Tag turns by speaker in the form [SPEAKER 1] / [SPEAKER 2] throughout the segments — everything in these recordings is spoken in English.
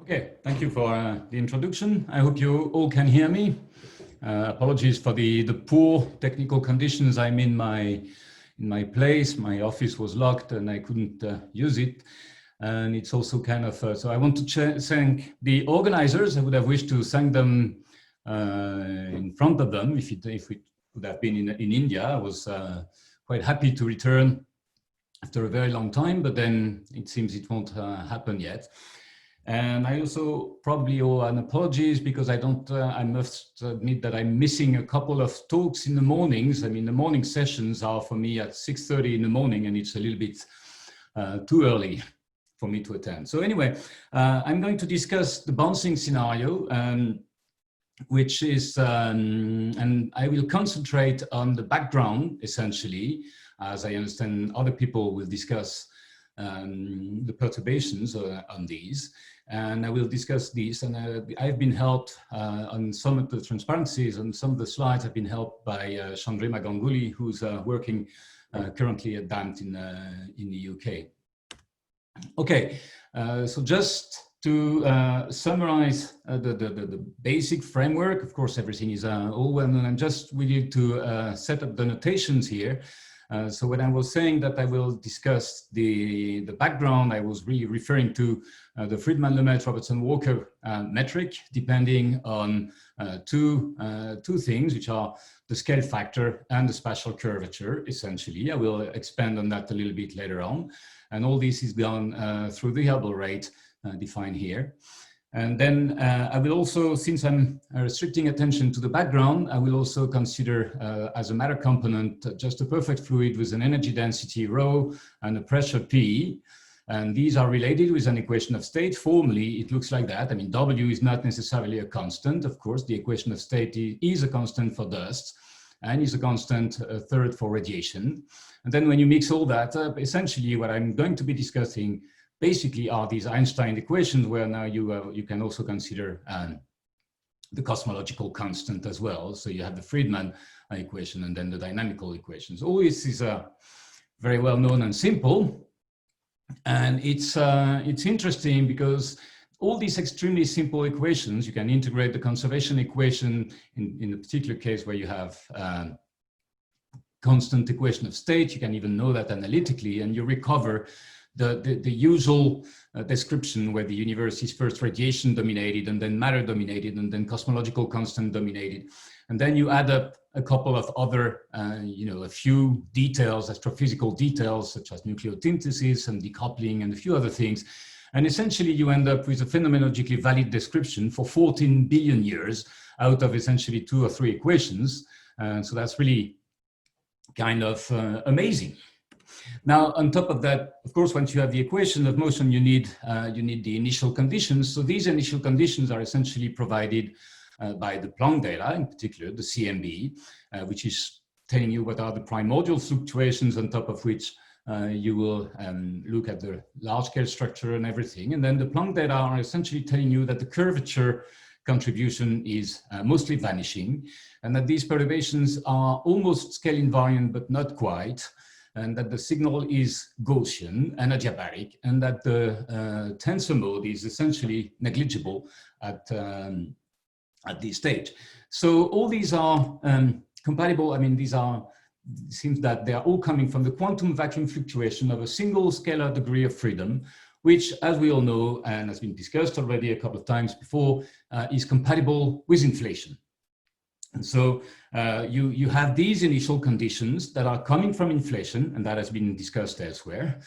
[SPEAKER 1] Okay, thank you for the introduction. I hope you all can hear me. Apologies for the poor technical conditions. I'm in my place. My office was locked and I couldn't use it. And it's also kind of, so I want to thank the organizers. I would have wished to thank them in front of them if it would have been in India. I was quite happy to return after a very long time, but then it seems it won't happen yet. And I also probably owe an apologies because I must admit that I'm missing a couple of talks in the mornings. I mean, the morning sessions are for me at 6:30 in the morning, and it's a little bit too early for me to attend. So anyway, I'm going to discuss the bouncing scenario, which is, and I will concentrate on the background, essentially, as I understand other people will discuss the perturbations on these. And I will discuss these, and I've been helped on some of the transparencies and some of the slides have been helped by Chandrima Ganguly, who's working currently at DAMT in the UK. Okay, so just to summarize the basic framework, of course, everything is all well known. I'm just really to set up the notations here. So when I was saying that I will discuss the background, I was really referring to the Friedman-Lemaitre-Robertson-Walker metric, depending on two things, which are the scale factor and the spatial curvature, essentially. I will expand on that a little bit later on. And all this is done through the Hubble rate defined here. And then I will also, since I'm restricting attention to the background, I will also consider as a matter component just a perfect fluid with an energy density rho and a pressure P. And these are related with an equation of state. Formally, it looks like that. I mean, W is not necessarily a constant. Of course, the equation of state is a constant for dust and is a constant third for radiation. And then when you mix all that up, essentially what I'm going to be discussing basically are these Einstein equations, where now you can also consider the cosmological constant as well. So you have the Friedman equation and then the dynamical equations. All this is very well known and simple. And it's interesting because all these extremely simple equations, you can integrate the conservation equation in a particular case where you have constant equation of state. You can even know that analytically, and you recover the usual description where the universe is first radiation dominated and then matter dominated and then cosmological constant dominated. And then you add up a couple of other, a few details, astrophysical details, such as nucleosynthesis and decoupling and a few other things. And essentially you end up with a phenomenologically valid description for 14 billion years out of essentially 2 or 3 equations. So that's really kind of amazing. Now, on top of that, of course, once you have the equation of motion, you need the initial conditions. So these initial conditions are essentially provided by the Planck data, in particular the CMB, which is telling you what are the primordial fluctuations, on top of which you will look at the large-scale structure and everything. And then the Planck data are essentially telling you that the curvature contribution is mostly vanishing, and that these perturbations are almost scale invariant, but not quite, and that the signal is Gaussian and adiabatic, and that the tensor mode is essentially negligible at this stage. So all these are compatible. I mean, these are, it seems that they are all coming from the quantum vacuum fluctuation of a single scalar degree of freedom, which, as we all know, and has been discussed already a couple of times before, is compatible with inflation. And so you have these initial conditions that are coming from inflation, and that has been discussed elsewhere.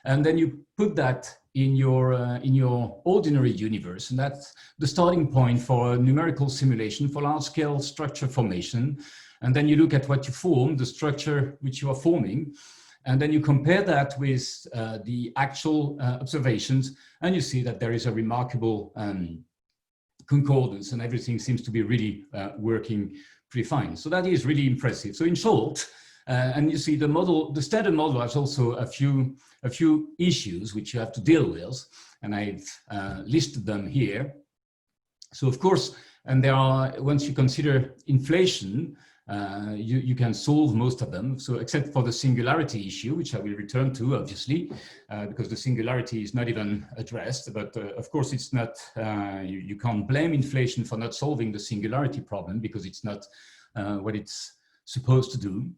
[SPEAKER 1] And then you put that in your ordinary universe, and that's the starting point for a numerical simulation for large-scale structure formation. And then you look at what you form, the structure which you are forming, and then you compare that with the actual observations, and you see that there is a remarkable concordance, and everything seems to be really working pretty fine. So that is really impressive. So in short, and you see the model, the standard model has also a few issues which you have to deal with, and I've listed them here. So of course, and there are, once you consider inflation, you can solve most of them. So except for the singularity issue, which I will return to, obviously, because the singularity is not even addressed. But of course, it's not, you can't blame inflation for not solving the singularity problem because it's not what it's supposed to do.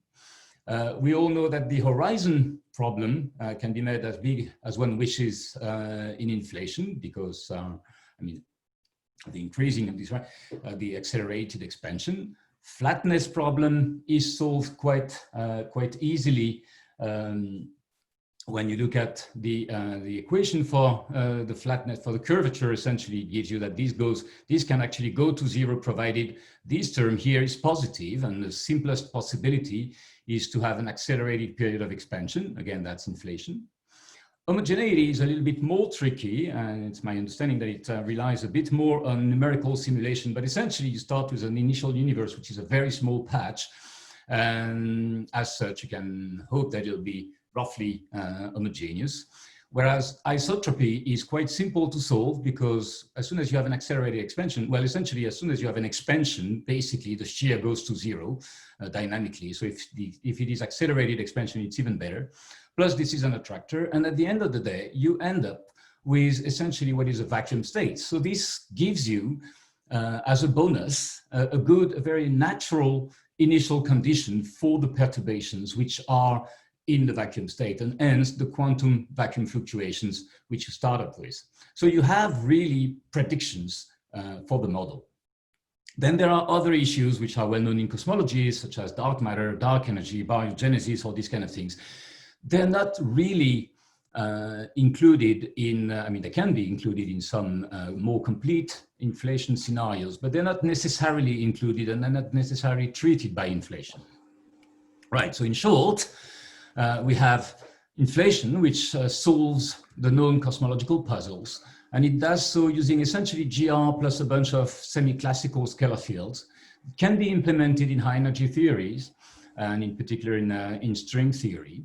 [SPEAKER 1] We all know that the horizon problem can be made as big as one wishes in inflation because, I mean, the increasing of this, the accelerated expansion. Flatness problem is solved quite easily when you look at the equation for the flatness, for the curvature. Essentially gives you that this can actually go to zero provided this term here is positive, and the simplest possibility is to have an accelerated period of expansion. Again, that's inflation. Homogeneity is a little bit more tricky, and it's my understanding that it relies a bit more on numerical simulation, but essentially you start with an initial universe, which is a very small patch, and as such, you can hope that it'll be roughly homogeneous. Whereas isotropy is quite simple to solve because as soon as you have an accelerated expansion, well, essentially, as soon as you have an expansion, basically the shear goes to zero dynamically. So if it is accelerated expansion, it's even better. Plus, this is an attractor. And at the end of the day, you end up with essentially what is a vacuum state. So this gives you, as a bonus, a very natural initial condition for the perturbations, which are in the vacuum state, and hence the quantum vacuum fluctuations which you start up with. So you have really predictions for the model. Then there are other issues which are well known in cosmology, such as dark matter, dark energy, baryogenesis, all these kind of things. They're not really included in, I mean, they can be included in some more complete inflation scenarios, but they're not necessarily included and they're not necessarily treated by inflation. Right, so in short, we have inflation, which solves the known cosmological puzzles, and it does so using essentially GR plus a bunch of semi-classical scalar fields. It can be implemented in high energy theories, and in particular in string theory.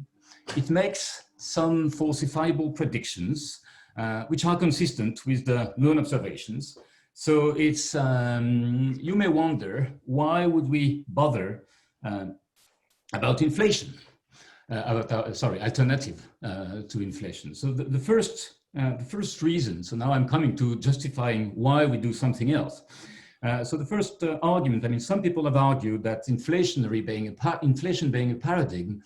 [SPEAKER 1] It makes some falsifiable predictions, which are consistent with the known observations. So it's, you may wonder, why would we bother about inflation? Alternative to inflation. So the first reason, so now I'm coming to justifying why we do something else. So the first argument, I mean, some people have argued that inflation being a paradigm,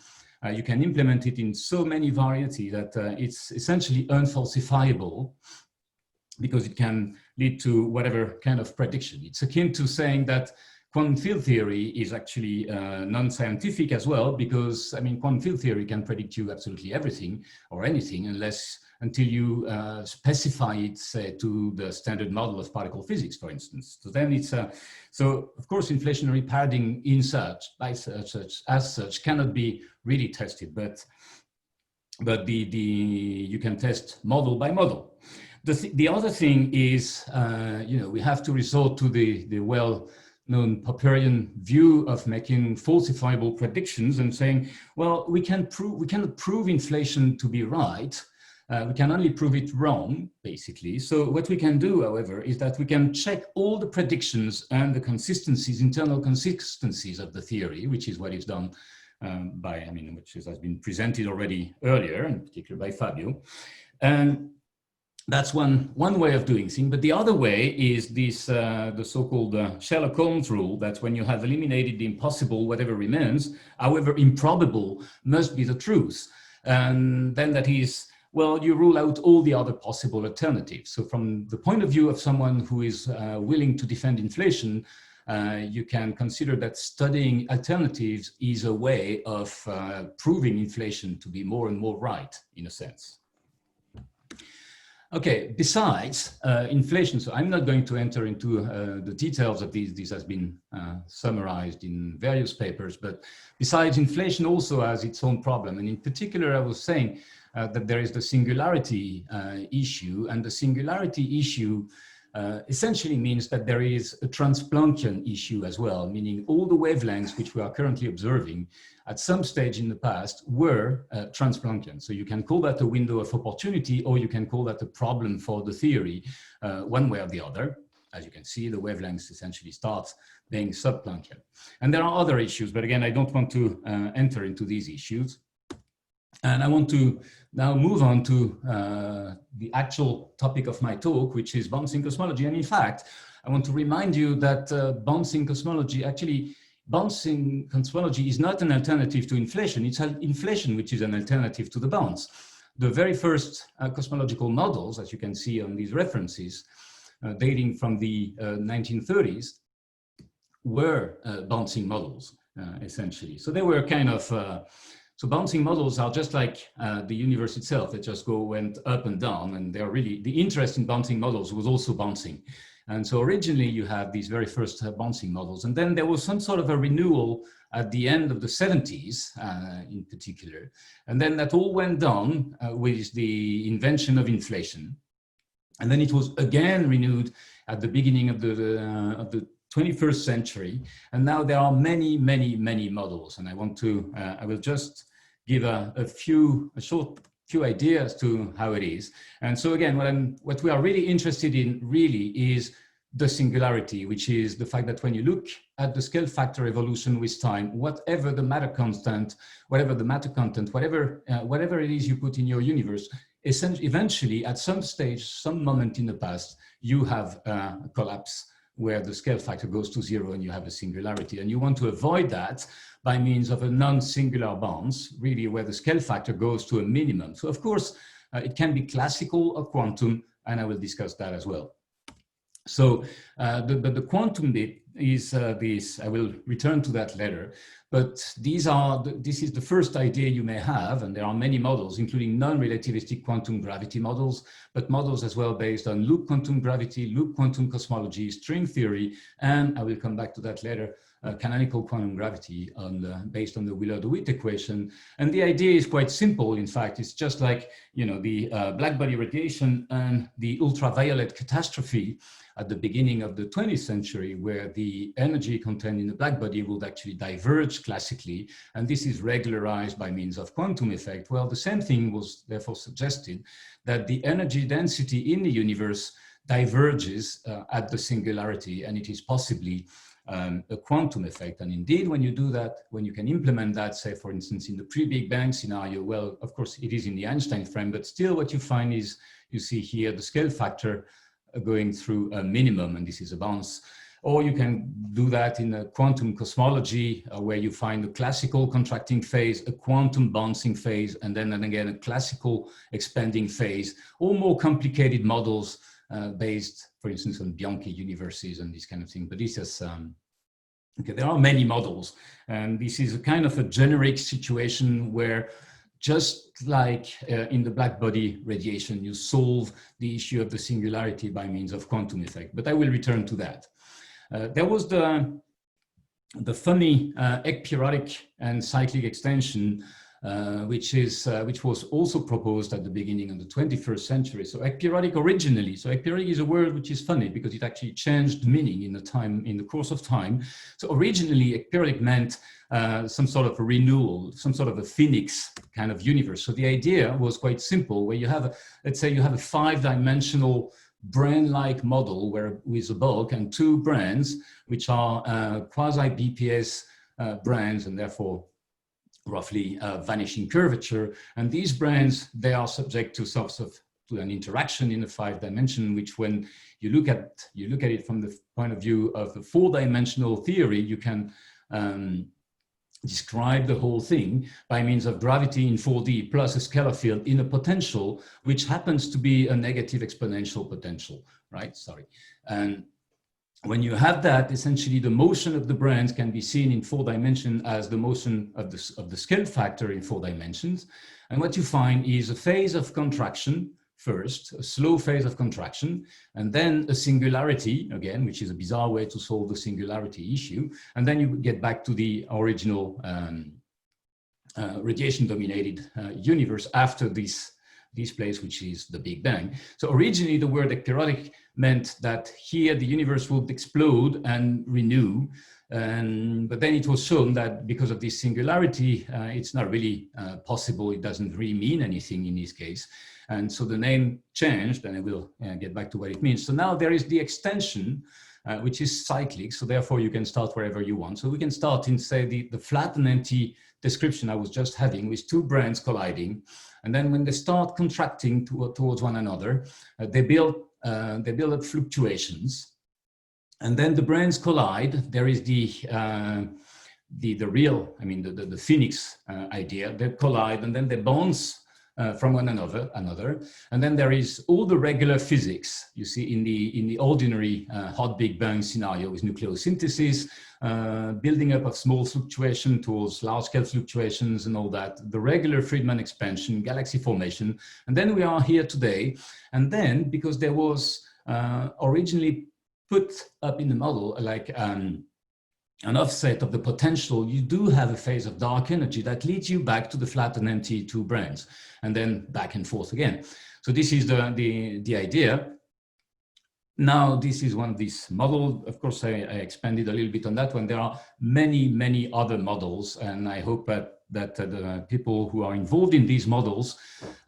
[SPEAKER 1] you can implement it in so many varieties that it's essentially unfalsifiable because it can lead to whatever kind of prediction. It's akin to saying that quantum field theory is actually non-scientific as well, because I mean, quantum field theory can predict you absolutely everything or anything until you specify it, say, to the standard model of particle physics, for instance. So then it's so of course inflationary paradigm as such cannot be really tested, but you can test model by model. The other thing is, you know, we have to resort to the well-known Popperian view of making falsifiable predictions and saying, well, we cannot prove inflation to be right. We can only prove it wrong, basically. So what we can do, however, is that we can check all the predictions and the consistencies, internal consistencies of the theory, which is what is done which has been presented already earlier, in particular by Fabio. And that's one way of doing things. But the other way is this, the so-called Sherlock Holmes rule, that when you have eliminated the impossible, whatever remains, however improbable, must be the truth. And then that is, well, you rule out all the other possible alternatives. So from the point of view of someone who is willing to defend inflation, you can consider that studying alternatives is a way of proving inflation to be more and more right, in a sense. Okay, besides inflation, so I'm not going to enter into the details of these. This has been summarized in various papers, but besides, inflation also has its own problem. And in particular, I was saying that there is the singularity issue, and the singularity issue essentially means that there is a Trans-Planckian issue as well, meaning all the wavelengths which we are currently observing at some stage in the past were Trans-Planckian. So you can call that a window of opportunity, or you can call that a problem for the theory, one way or the other. as you can see, the wavelengths essentially start being sub-Planckian. And there are other issues, but again, I don't want to enter into these issues. And I want to now move on to the actual topic of my talk, which is bouncing cosmology. And in fact, I want to remind you that bouncing cosmology, actually, bouncing cosmology is not an alternative to inflation. It's inflation which is an alternative to the bounce. The very first cosmological models, as you can see on these references, dating from the 1930s, were bouncing models, essentially. So they were kind of, so bouncing models are just like the universe itself. They just went up and down, and they're really, the interest in bouncing models was also bouncing. And so originally you have these very first bouncing models, and then there was some sort of a renewal at the end of the 70s in particular. And then that all went down with the invention of inflation. And then it was again renewed at the beginning of the 21st century. And now there are many, many, many models. And I want to, I will just give a short few ideas to how it is. And so again, what we are really interested in really is the singularity, which is the fact that when you look at the scale factor evolution with time, whatever the matter content, whatever it is you put in your universe, essentially, eventually at some stage, some moment in the past, you have a collapse where the scale factor goes to 0 and you have a singularity. And you want to avoid that by means of a non-singular bounce, really where the scale factor goes to a minimum. So of course, it can be classical or quantum, and I will discuss that as well. So the quantum bit is this, I will return to that later, but this is the first idea you may have, and there are many models, including non-relativistic quantum gravity models, but models as well based on loop quantum gravity, loop quantum cosmology, string theory, and I will come back to that later, canonical quantum gravity based on the Wheeler-DeWitt equation. And the idea is quite simple. In fact, it's just like, you know, the black body radiation and the ultraviolet catastrophe at the beginning of the 20th century, where the energy contained in the black body would actually diverge classically. And this is regularized by means of quantum effect. Well, the same thing was therefore suggested, that the energy density in the universe diverges at the singularity, and it is possibly a quantum effect. And indeed, when you do that, when you can implement that, say, for instance, in the pre-Big Bang scenario, well, of course, it is in the Einstein frame, but still what you find is, you see here the scale factor going through a minimum, and this is a bounce. Or you can do that in a quantum cosmology, where you find a classical contracting phase, a quantum bouncing phase, and then again, a classical expanding phase, or more complicated models based, for instance, on Bianchi universes and this kind of thing. But this is, okay, there are many models, and this is a kind of a generic situation where, just like in the black body radiation, you solve the issue of the singularity by means of quantum effect. But I will return to that. There was the funny Ekpyrotic and cyclic extension, which was also proposed at the beginning of the 21st century. So Ekpyrotic originally, so Ekpyrotic is a word which is funny because it actually changed meaning in the course of time. So originally Ekpyrotic meant some sort of a renewal, some sort of a phoenix kind of universe. So the idea was quite simple, where you have, let's say you have a 5-dimensional brane-like model with a bulk and 2 branes, which are quasi-BPS branes, and therefore roughly vanishing curvature. And these branes, they are subject to to an interaction in a 5-dimension, which when you look at it from the point of view of the 4-dimensional theory, you can describe the whole thing by means of gravity in 4D plus a scalar field in a potential, which happens to be a negative exponential potential, right? Sorry. And when you have that, essentially the motion of the branes can be seen in 4 dimensions as the motion of the scale factor in 4 dimensions. And what you find is a phase of contraction first, a slow phase of contraction, and then a singularity, again, which is a bizarre way to solve the singularity issue. And then you get back to the original radiation-dominated universe after this place, which is the Big Bang. So originally the word Ekpyrotic meant that here the universe would explode and renew, But then it was shown that because of this singularity, it's not really possible. It doesn't really mean anything in this case. And so the name changed, and I will get back to what it means. So now there is the extension, which is cyclic. So therefore you can start wherever you want. So we can start in, say, the flat and empty description I was just having with two branes colliding. And then when they start contracting towards one another, they build up fluctuations. And then the branes collide. There is the real, I mean, the phoenix idea. They collide and then they bounce from one another. And then there is all the regular physics you see in the ordinary hot Big Bang scenario with nucleosynthesis, building up of small fluctuation towards large-scale fluctuations and all that, the regular Friedmann expansion, galaxy formation. And then we are here today. And then, because there was originally put up in the model like an offset of the potential, you do have a phase of dark energy that leads you back to the flat and empty two branes, and then back and forth again. So this is the idea. Now, this is one of these models. Of course, I expanded a little bit on that one. There are many, many other models, and I hope that the people who are involved in these models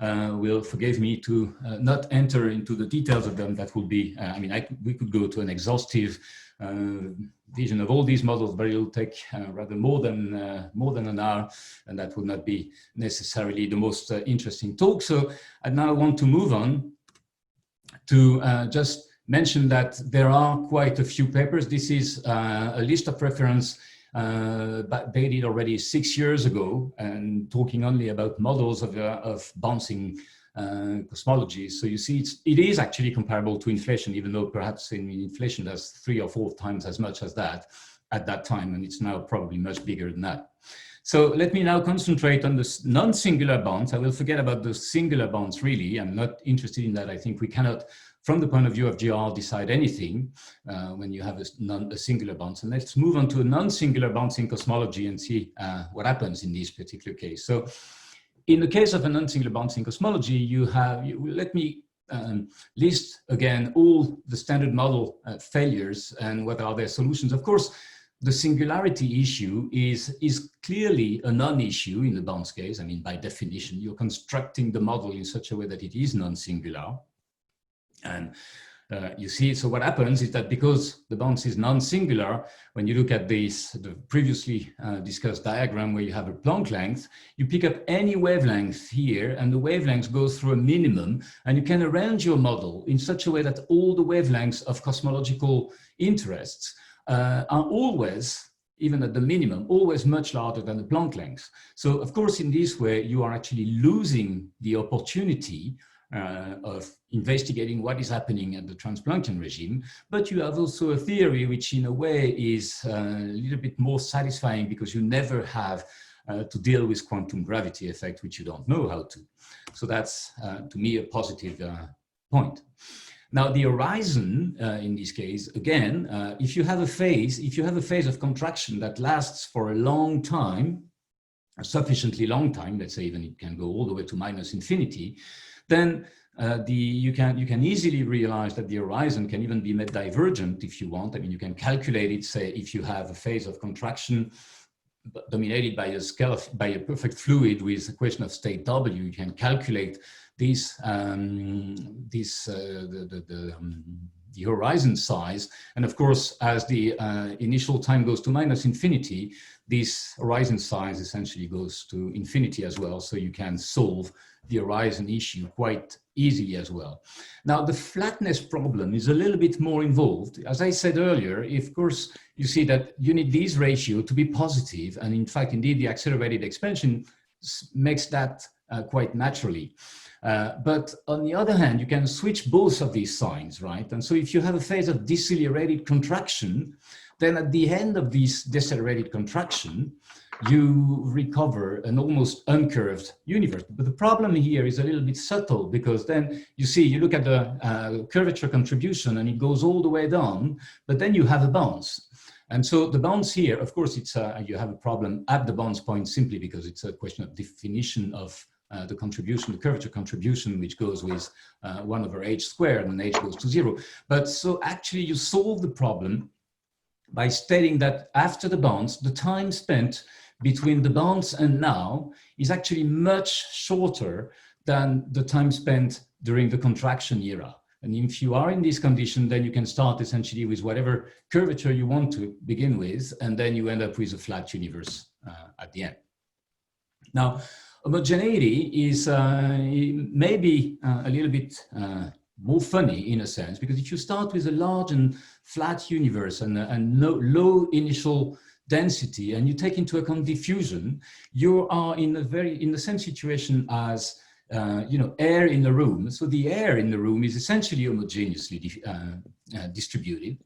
[SPEAKER 1] will forgive me to not enter into the details of them. That would be, I mean, we could go to an exhaustive vision of all these models, but it will take rather more than an hour, and that would not be necessarily the most interesting talk. So I now want to move on to just mention that there are quite a few papers. This is a list of reference dated already 6 years ago, and talking only about models of bouncing cosmology. So you see, it is actually comparable to inflation, even though perhaps in inflation there's 3 or 4 times as much as that at that time, and it's now probably much bigger than that. So let me now concentrate on the non-singular bounds. I will forget about the singular bounds, really. I'm not interested in that. I think we cannot, from the point of view of GR, decide anything when you have a singular bounce. And let's move on to a non-singular bounce in cosmology and see what happens in this particular case. So in the case of a non-singular bounce in cosmology, let me list again all the standard model failures and what are their solutions. Of course, the singularity issue is clearly a non-issue in the bounce case. I mean, by definition, you're constructing the model in such a way that it is non-singular. And you see, so what happens is that because the bounce is non-singular, when you look at the previously discussed diagram where you have a Planck length, you pick up any wavelength here, and the wavelength goes through a minimum, and you can arrange your model in such a way that all the wavelengths of cosmological interests are always, even at the minimum, always much larger than the Planck length. So of course, in this way, you are actually losing the opportunity of investigating what is happening at the Trans-Planckian regime, but you have also a theory which in a way is a little bit more satisfying because you never have to deal with quantum gravity effect, which you don't know how to. So that's, to me, a positive point. Now, the horizon in this case, again, if you have a phase of contraction that lasts for a long time, a sufficiently long time, let's say even it can go all the way to minus infinity, then you can easily realize that the horizon can even be made divergent if you want. I mean, you can calculate it, say, if you have a phase of contraction dominated by a perfect fluid with a equation of state W, you can calculate the horizon size. And of course, as the initial time goes to minus infinity, this horizon size essentially goes to infinity as well. So you can solve the horizon issue quite easily as well. Now, the flatness problem is a little bit more involved. As I said earlier, of course, you see that you need this ratio to be positive. And in fact, indeed, the accelerated expansion makes that quite naturally. But on the other hand, you can switch both of these signs, right? And so if you have a phase of decelerated contraction, then at the end of this decelerated contraction, you recover an almost uncurved universe. But the problem here is a little bit subtle, because then you see, you look at the curvature contribution and it goes all the way down, but then you have a bounce. And so the bounce here, of course, it's you have a problem at the bounce point simply because it's a question of definition of the contribution, the curvature contribution, which goes with 1 over h squared, and h goes to 0. But so actually you solve the problem by stating that after the bounce, the time spent between the bounce and now is actually much shorter than the time spent during the contraction era. And if you are in this condition, then you can start essentially with whatever curvature you want to begin with, and then you end up with a flat universe at the end. Now, homogeneity is maybe a little bit more funny in a sense, because if you start with a large and flat universe and low initial density, and you take into account diffusion, you are in the same situation as air in the room. So the air in the room is essentially homogeneously distributed,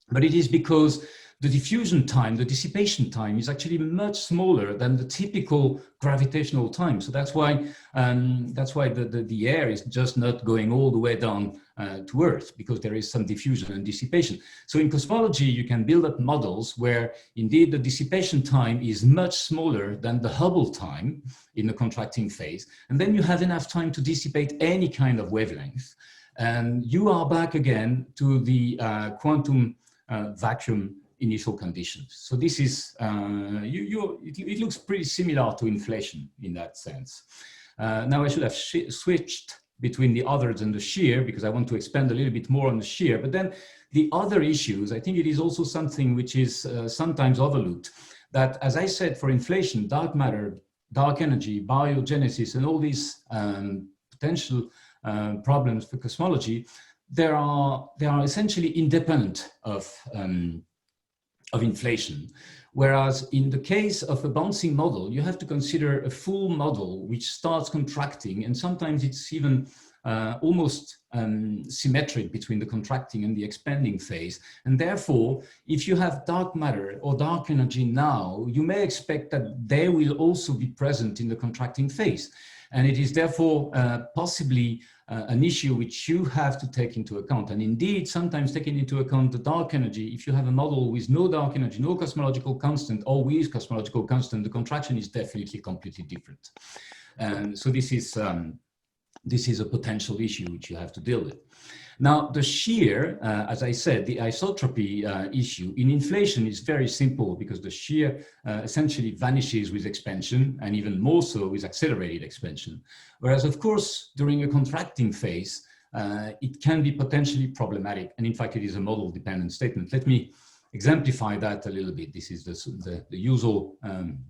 [SPEAKER 1] but it is because the diffusion time, the dissipation time is actually much smaller than the typical gravitational time. So that's why the air is just not going all the way down to Earth, because there is some diffusion and dissipation. So in cosmology, you can build up models where indeed the dissipation time is much smaller than the Hubble time in the contracting phase. And then you have enough time to dissipate any kind of wavelength. And you are back again to the quantum vacuum initial conditions. So this is, it looks pretty similar to inflation in that sense. Now I should have switched between the others and the shear, because I want to expand a little bit more on the shear. But then the other issues, I think it is also something which is sometimes overlooked, that as I said, for inflation, dark matter, dark energy, baryogenesis, and all these potential problems for cosmology, they are essentially independent of inflation. Whereas in the case of a bouncing model, you have to consider a full model which starts contracting, and sometimes it's even almost symmetric between the contracting and the expanding phase. And therefore, if you have dark matter or dark energy now, you may expect that they will also be present in the contracting phase. And it is therefore possibly an issue which you have to take into account. And indeed, sometimes taking into account the dark energy, if you have a model with no dark energy, no cosmological constant, or with cosmological constant, the contraction is definitely completely different. And so this is a potential issue which you have to deal with. Now, the shear, as I said, the isotropy issue in inflation is very simple, because the shear essentially vanishes with expansion, and even more so with accelerated expansion. Whereas, of course, during a contracting phase, it can be potentially problematic. And in fact, it is a model-dependent statement. Let me exemplify that a little bit. This is the usual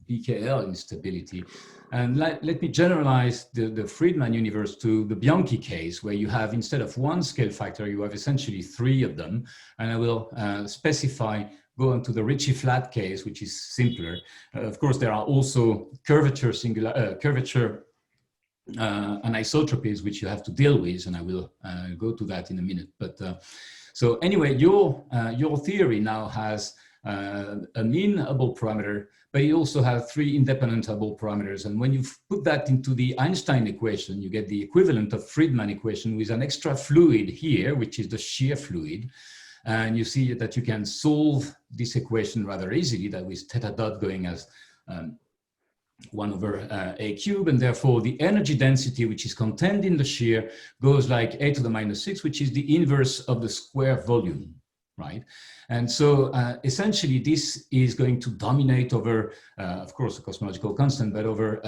[SPEAKER 1] BKL instability. And let me generalize the Friedmann universe to the Bianchi case, where you have, instead of one scale factor, you have essentially three of them. And I will go on to the Ricci-flat case, which is simpler. Of course, there are also curvature anisotropies, which you have to deal with, and I will go to that in a minute. But so anyway, your theory now has a mean Hubble parameter, but it also has three independent Hubble parameters. And when you put that into the Einstein equation, you get the equivalent of Friedmann equation with an extra fluid here, which is the shear fluid. And you see that you can solve this equation rather easily, that with theta dot going as 1 over a cube, and therefore the energy density which is contained in the shear goes like a to the minus 6, which is the inverse of the square volume, right? And so essentially this is going to dominate over, of course, a cosmological constant, but over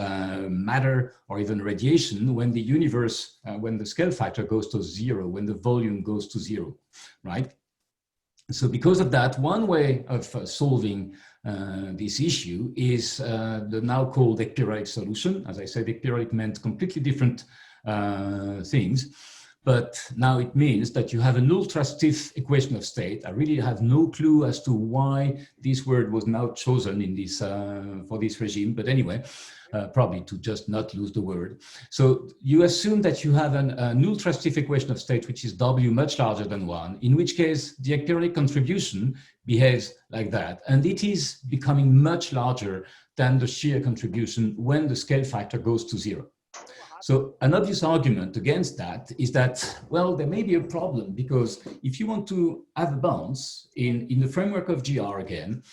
[SPEAKER 1] matter or even radiation when the universe, when the scale factor goes to 0, when the volume goes to 0, right? So because of that, one way of solving this issue is the now called Ekpyrotic solution. As I said, Ekpyrotic meant completely different things, but now it means that you have an ultra-stiff equation of state. I really have no clue as to why this word was now chosen in this for this regime, but anyway, probably to just not lose the word. So you assume that you have an ultra-stiff equation of state, which is W much larger than 1, in which case the Ekpyrotic contribution behaves like that. And it is becoming much larger than the shear contribution when the scale factor goes to 0. So an obvious argument against that is that, well, there may be a problem, because if you want to have a bounce in the framework of GR again,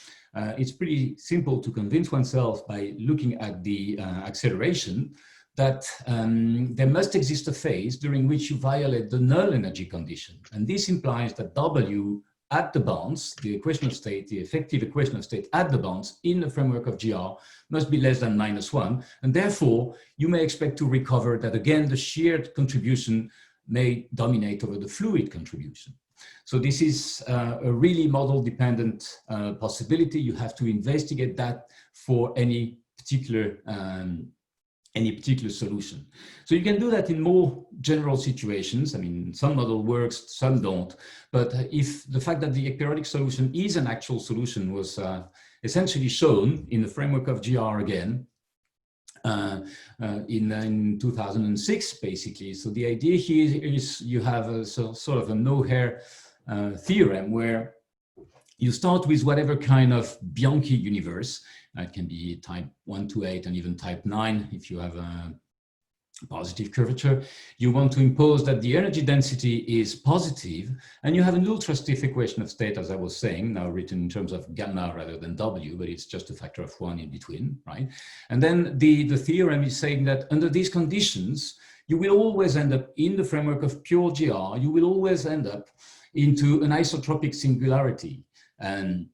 [SPEAKER 1] it's pretty simple to convince oneself by looking at the acceleration that there must exist a phase during which you violate the null energy condition. And this implies that W at the bounds, the equation of state, the effective equation of state at the bounds in the framework of GR must be less than -1. And therefore, you may expect to recover that again, the shear contribution may dominate over the fluid contribution. So this is a really model dependent possibility. You have to investigate that for any particular solution. So you can do that in more general situations. I mean, some model works, some don't. But if the fact that the Ekpyrotic solution is an actual solution was essentially shown in the framework of GR again in 2006, basically. So the idea here is you have a sort of a no-hair theorem where you start with whatever kind of Bianchi universe. It can be type 1 to 8 and even type 9 if you have a positive curvature. You want to impose that the energy density is positive, and you have an ultra-stiff equation of state, as I was saying, now written in terms of gamma rather than W, but it's just a factor of 1 in between, right? And then the theorem is saying that under these conditions, you will always end up in the framework of pure GR, you will always end up into an isotropic singularity. And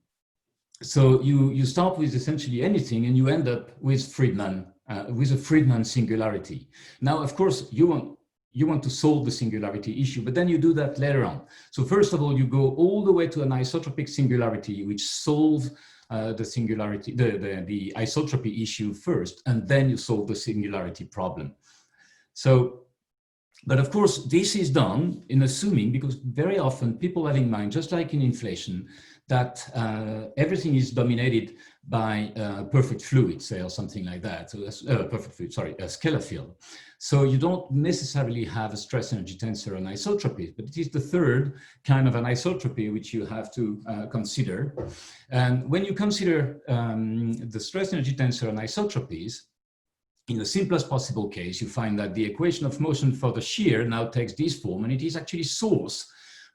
[SPEAKER 1] so you start with essentially anything and you end up with a Friedman singularity. Now, of course, you want to solve the singularity issue, but then you do that later on. So first of all, you go all the way to an isotropic singularity, which solves the singularity, the isotropy issue first, and then you solve the singularity problem. So, but of course, this is done in assuming, because very often people have in mind, just like in inflation, that everything is dominated by perfect fluid, say, or something like that. So that's perfect fluid, sorry, a scalar field. So you don't necessarily have a stress energy tensor anisotropy, but it is the third kind of anisotropy which you have to consider. And when you consider the stress energy tensor anisotropies, in the simplest possible case, you find that the equation of motion for the shear now takes this form, and it is actually sourced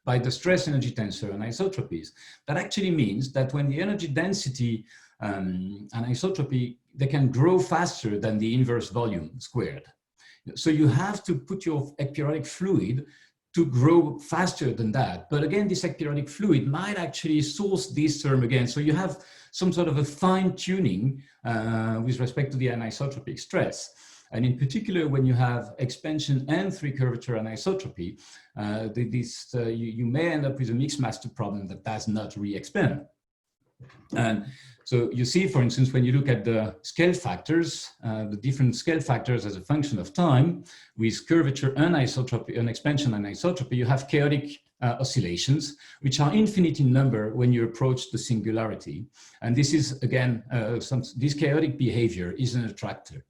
[SPEAKER 1] by the stress energy tensor anisotropies. That actually means that when the energy density anisotropy, they can grow faster than the inverse volume squared. So you have to put your Ekpyrotic fluid to grow faster than that. But again, this Ekpyrotic fluid might actually source this term again. So you have some sort of a fine tuning with respect to the anisotropic stress. And in particular, when you have expansion and three curvature anisotropy, you may end up with a mixed master problem that does not re-expand. And so you see, for instance, when you look at the scale factors, the different scale factors as a function of time, with curvature anisotropy and expansion anisotropy, you have chaotic oscillations, which are infinite in number when you approach the singularity. And this is, again, this chaotic behavior is an attractor.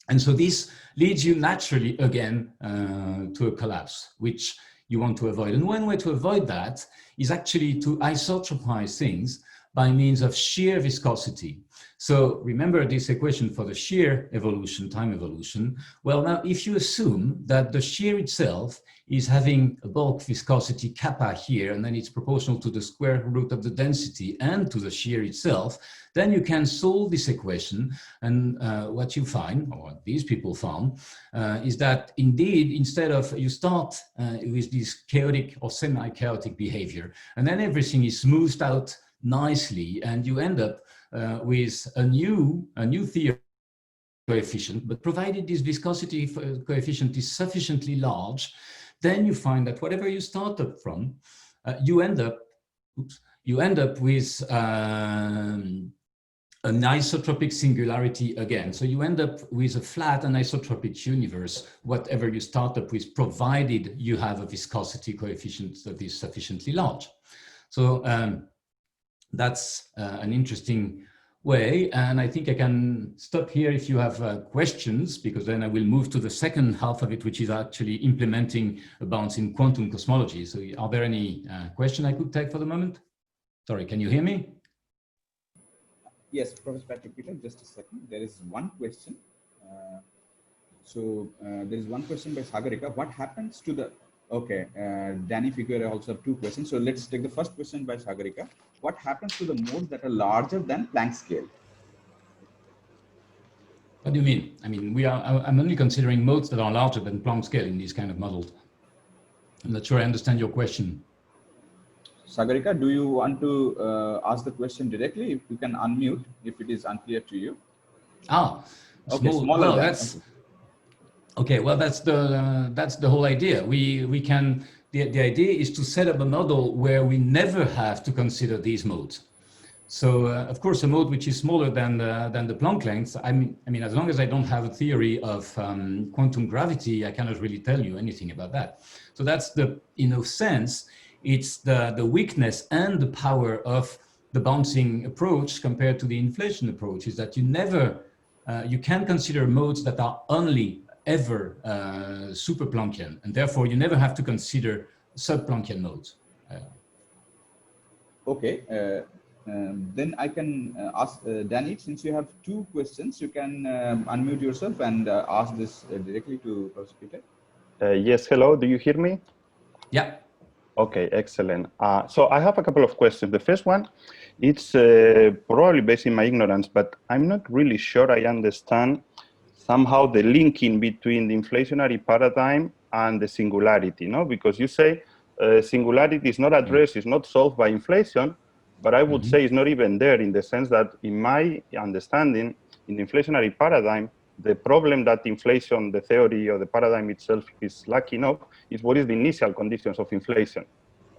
[SPEAKER 1] And so this leads you naturally, again, to a collapse, which you want to avoid. And one way to avoid that is actually to isotropize things by means of shear viscosity. So remember this equation for the shear evolution, time evolution. Well, now, if you assume that the shear itself is having a bulk viscosity kappa here, and then it's proportional to the square root of the density and to the shear itself, then you can solve this equation. And what you find, or what these people found, is that indeed, instead of, you start with this chaotic or semi-chaotic behavior, and then everything is smoothed out nicely, and you end up with a new theory coefficient. But provided this viscosity coefficient is sufficiently large, then you find that whatever you start up from, you end up with an isotropic singularity again. So you end up with a flat anisotropic universe, whatever you start up with, provided you have a viscosity coefficient that is sufficiently large. So that's an interesting way, and I think I can stop here if you have questions, because then I will move to the second half of it, which is actually implementing a bounce in quantum cosmology. So are there any questions I could take for the moment? Sorry, can you hear me?
[SPEAKER 2] Yes, Professor Patrick Peter, just a second. There is one question. There is one question by Sagarika. What happens to the, okay, Danny Figueroa also have two questions. So let's take the first question by Sagarika. What happens to the modes that are larger than Planck scale?
[SPEAKER 1] What do you mean? I mean, I'm only considering modes that are larger than Planck scale in these kind of models. I'm not sure I understand your question.
[SPEAKER 2] Sagarika, do you want to ask the question directly? If you can unmute, if it is unclear to you.
[SPEAKER 1] Ah,
[SPEAKER 2] Okay,
[SPEAKER 1] small,
[SPEAKER 2] smaller
[SPEAKER 1] well,
[SPEAKER 2] than.
[SPEAKER 1] that's okay. Well, that's the whole idea. We can the idea is to set up a model where we never have to consider these modes. So of course, a mode which is smaller than the Planck length. I mean, as long as I don't have a theory of quantum gravity, I cannot really tell you anything about that. So that's in a sense, it's the weakness and the power of the bouncing approach compared to the inflation approach, is that you never you can consider modes that are only ever super Planckian, and therefore you never have to consider sub-Planckian modes.
[SPEAKER 2] Okay. Then I can ask Danny, since you have two questions, you can unmute yourself and ask this directly to Professor Peter.
[SPEAKER 3] Yes, hello, do you hear me?
[SPEAKER 1] Yeah.
[SPEAKER 3] Okay, excellent. So I have a couple of questions. The first one, it's probably based in my ignorance, but I'm not really sure I understand somehow the linking between the inflationary paradigm and the singularity, no? Because you say singularity is not addressed, is not solved by inflation, but I would say it's not even there, in the sense that, in my understanding, in the inflationary paradigm, the problem that inflation, the theory or the paradigm itself is lacking of, is what is the initial conditions of inflation,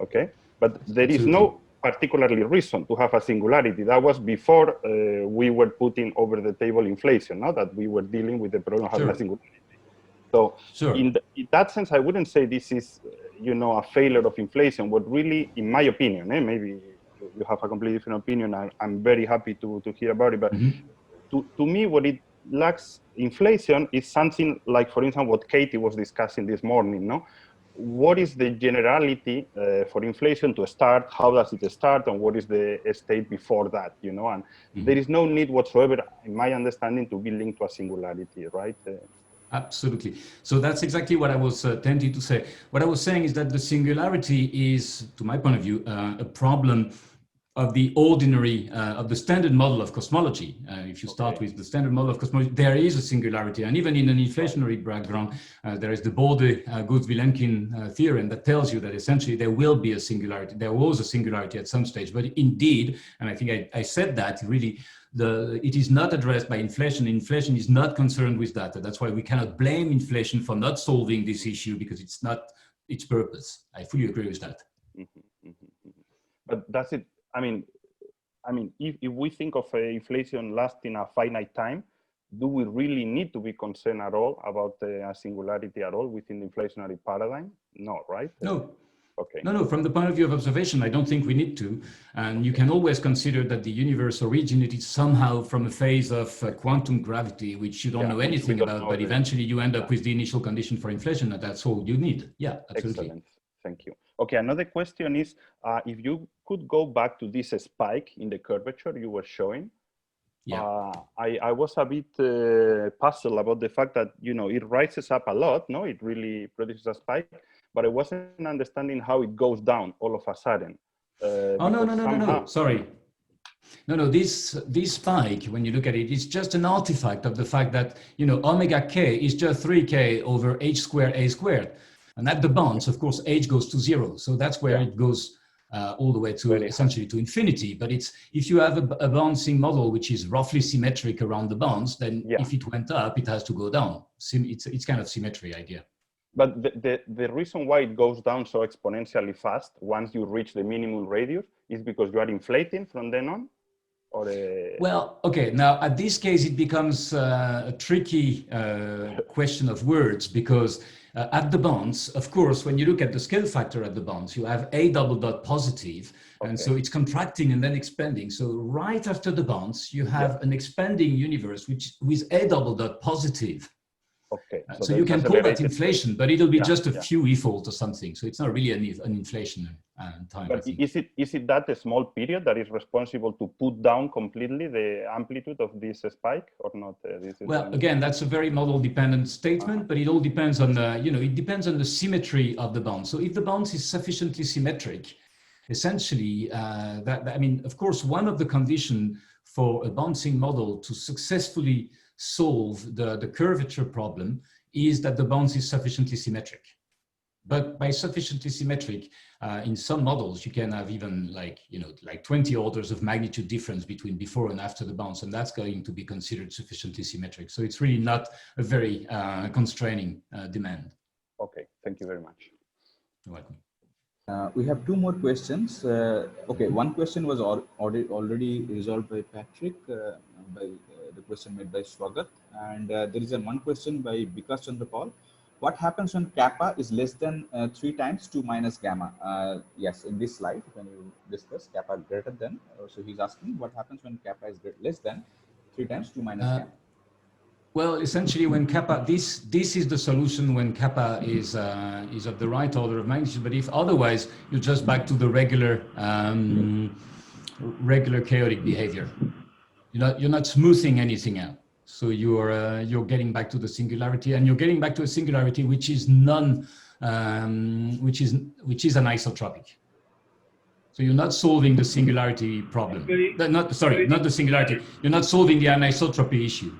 [SPEAKER 3] okay? But there is no particularly reason to have a singularity. That was before we were putting over the table inflation, now that we were dealing with the problem of having a singularity. So in that sense, I wouldn't say this is, you know, a failure of inflation. What really, in my opinion, maybe you have a completely different opinion, I'm very happy to hear about it, but to me, what it lacks inflation is something like, for instance, what Katie was discussing this morning, no? What is the generality for inflation to start? How does it start? And what is the state before that, you know? And there is no need whatsoever, in my understanding, to be linked to a singularity, right?
[SPEAKER 1] Absolutely. So that's exactly what I was tending to say. What I was saying is that the singularity is, to my point of view, a problem of the ordinary, of the standard model of cosmology. If you start with the standard model of cosmology, there is a singularity. And even in an inflationary background, there is the Bode-Guth-Vilenkin theorem that tells you that essentially there will be a singularity. There was a singularity at some stage, but indeed, and I think I said that, really, it is not addressed by inflation. Inflation is not concerned with that. That's why we cannot blame inflation for not solving this issue, because it's not its purpose. I fully agree with that.
[SPEAKER 3] But does it, I mean, if we think of inflation lasting a finite time, do we really need to be concerned at all about a singularity at all within the inflationary paradigm? No, right?
[SPEAKER 1] No.
[SPEAKER 3] Okay.
[SPEAKER 1] No, from the point of view of observation, I don't think we need to. And you can always consider that the universe originated somehow from a phase of quantum gravity, which you don't know anything about, but eventually you end up with the initial condition for inflation, and that's all you need. Yeah, absolutely.
[SPEAKER 3] Excellent. Thank you. Okay, another question is, if you could go back to this spike in the curvature you were showing. Yeah. I was a bit puzzled about the fact that, you know, it rises up a lot, no? It really produces a spike, but I wasn't understanding how it goes down all of a sudden.
[SPEAKER 1] No, sorry. No, this spike, when you look at it, is just an artifact of the fact that, you know, omega k is just 3k over h squared a squared. And at the bounds, of course, h goes to 0. So that's where it goes all the way to essentially to infinity. But it's, if you have a bouncing model which is roughly symmetric around the bounds, then if it went up, it has to go down. It's kind of symmetry idea.
[SPEAKER 3] But the reason why it goes down so exponentially fast once you reach the minimum radius is because you are inflating from then on? Or
[SPEAKER 1] Well, okay, now at this case, it becomes a tricky question of words, because at the bonds, of course, when you look at the scale factor at the bonds, you have a double dot positive, and so it's contracting and then expanding. So right after the bonds, you have an expanding universe which with a double dot positive.
[SPEAKER 3] Okay.
[SPEAKER 1] So you can call that inflation, but it'll be just a few e-fold or something. So it's not really an inflation time.
[SPEAKER 3] But is it that a small period that is responsible to put down completely the amplitude of this spike, or not?
[SPEAKER 1] Well, again, that's a very model-dependent statement, but it all depends on the, you know, it depends on the symmetry of the bounds. So if the bounds is sufficiently symmetric, essentially, I mean, of course, one of the conditions for a bouncing model to successfully solve the curvature problem is that the bounds is sufficiently symmetric. but by sufficiently symmetric, in some models, you can have even like 20 orders of magnitude difference between before and after the bounce, and that's going to be considered sufficiently symmetric. So it's really not a very constraining demand.
[SPEAKER 3] Okay, thank you very much.
[SPEAKER 1] You're welcome.
[SPEAKER 2] We have two more questions. Okay, one question was already resolved by Patrick, by the question made by Subodh, and there is one question by Vikas Chandra Paul. What happens when kappa is less than 3 times 2 minus gamma? Yes, in this slide, when you discuss kappa greater than, so he's asking what happens when kappa is less than 3 times 2 minus gamma?
[SPEAKER 1] Well, essentially, when kappa, this is the solution when kappa is of the right order of magnitude. But if otherwise, you're just back to the regular chaotic behavior. You're not smoothing anything out. So you're getting back to the singularity, and you're getting back to a singularity which is which is anisotropic. So you're not solving the singularity problem. Not the singularity. You're not solving the anisotropy issue.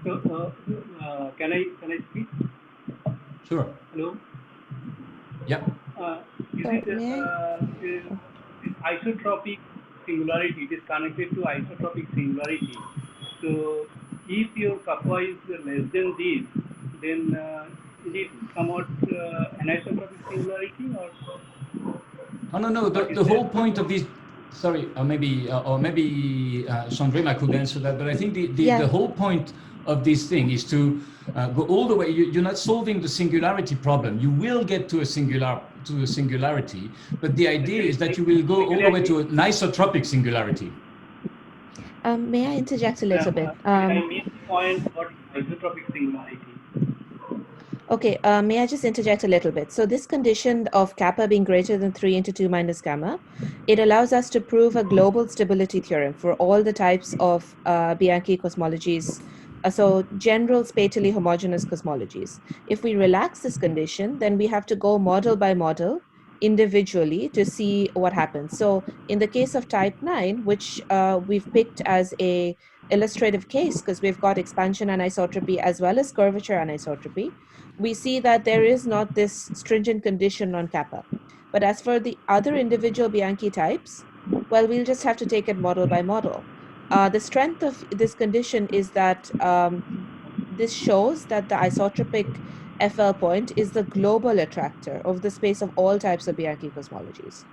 [SPEAKER 4] So, can I speak?
[SPEAKER 1] Sure.
[SPEAKER 4] Hello.
[SPEAKER 1] Yeah.
[SPEAKER 4] Is isotropic singularity? It is connected to isotropic singularity. So, if your kappa is less than this, then is it somewhat anisotropic singularity, or?
[SPEAKER 1] No. The whole point of this. Sorry, or maybe Chandrima could answer that. But I think the whole point of this thing is to go all the way. You're not solving the singularity problem. You will get to a singularity, but the idea is that you will go all the way to an isotropic singularity.
[SPEAKER 5] May I interject a little bit?
[SPEAKER 4] I missed the point about isotropic singularity.
[SPEAKER 5] Okay, may I just interject a little bit? So this condition of kappa being greater than 3 into 2 minus gamma, it allows us to prove a global stability theorem for all the types of Bianchi cosmologies, so general spatially homogeneous cosmologies. If we relax this condition, then we have to go model by model individually to see what happens. So in the case of type 9, which we've picked as a illustrative case because we've got expansion anisotropy as well as curvature anisotropy, we see that there is not this stringent condition on kappa. But as for the other individual Bianchi types, well, we'll just have to take it model by model. The strength of this condition is that this shows that the isotropic FL point is the global attractor of the space of all types of Bianchi cosmologies.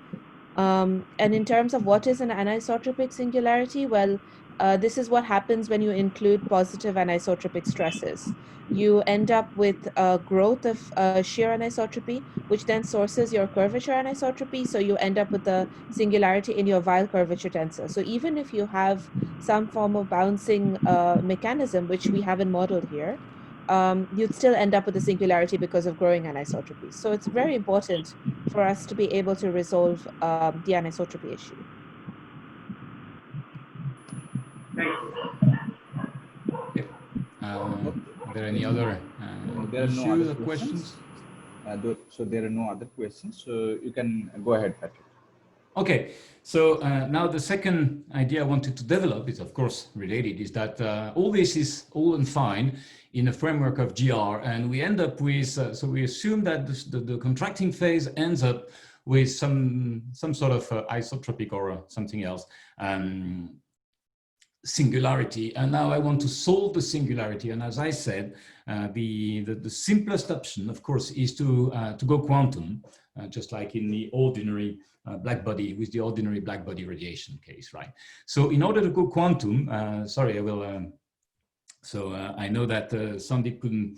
[SPEAKER 5] And in terms of what is an anisotropic singularity, well, this is what happens when you include positive anisotropic stresses. You end up with a growth of shear anisotropy, which then sources your curvature anisotropy. So you end up with a singularity in your Weil curvature tensor. So even if you have some form of bouncing mechanism, which we haven't modeled here, you'd still end up with a singularity because of growing anisotropy. So it's very important for us to be able to resolve the anisotropy issue.
[SPEAKER 1] Are there any other
[SPEAKER 2] there are no other
[SPEAKER 1] questions?
[SPEAKER 2] So there are no other questions. So you can go ahead, Patrick.
[SPEAKER 1] Okay, so now the second idea I wanted to develop is, of course, related, is that all this is all and fine in a framework of GR, and we end up with, so we assume that the contracting phase ends up with some sort of isotropic or something else singularity, and now I want to solve the singularity. And as I said, the simplest option, of course, is to go quantum, just like in the ordinary black body, with the ordinary black body radiation case, right? So in order to go quantum, sorry, I will. So I know that Sandeep couldn't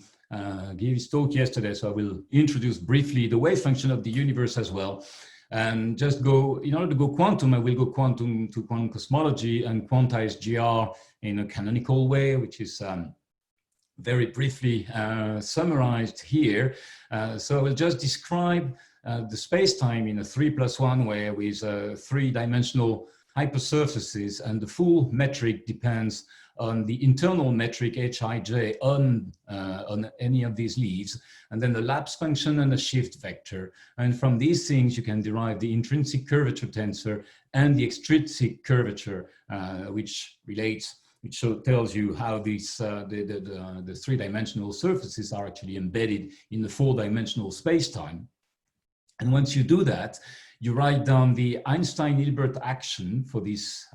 [SPEAKER 1] give his talk yesterday, so I will introduce briefly the wave function of the universe as well. And just go, in order to go quantum, I will go quantum to quantum cosmology and quantize GR in a canonical way, which is very briefly summarized here. So I will just describe the space-time in a 3+1 way with 3-dimensional hypersurfaces, and the full metric depends on the internal metric Hij on any of these leaves, and then the lapse function and the shift vector. And from these things, you can derive the intrinsic curvature tensor and the extrinsic curvature, which relates which tells you how these the three-dimensional surfaces are actually embedded in the four-dimensional space-time. And once you do that, you write down the Einstein-Hilbert action for this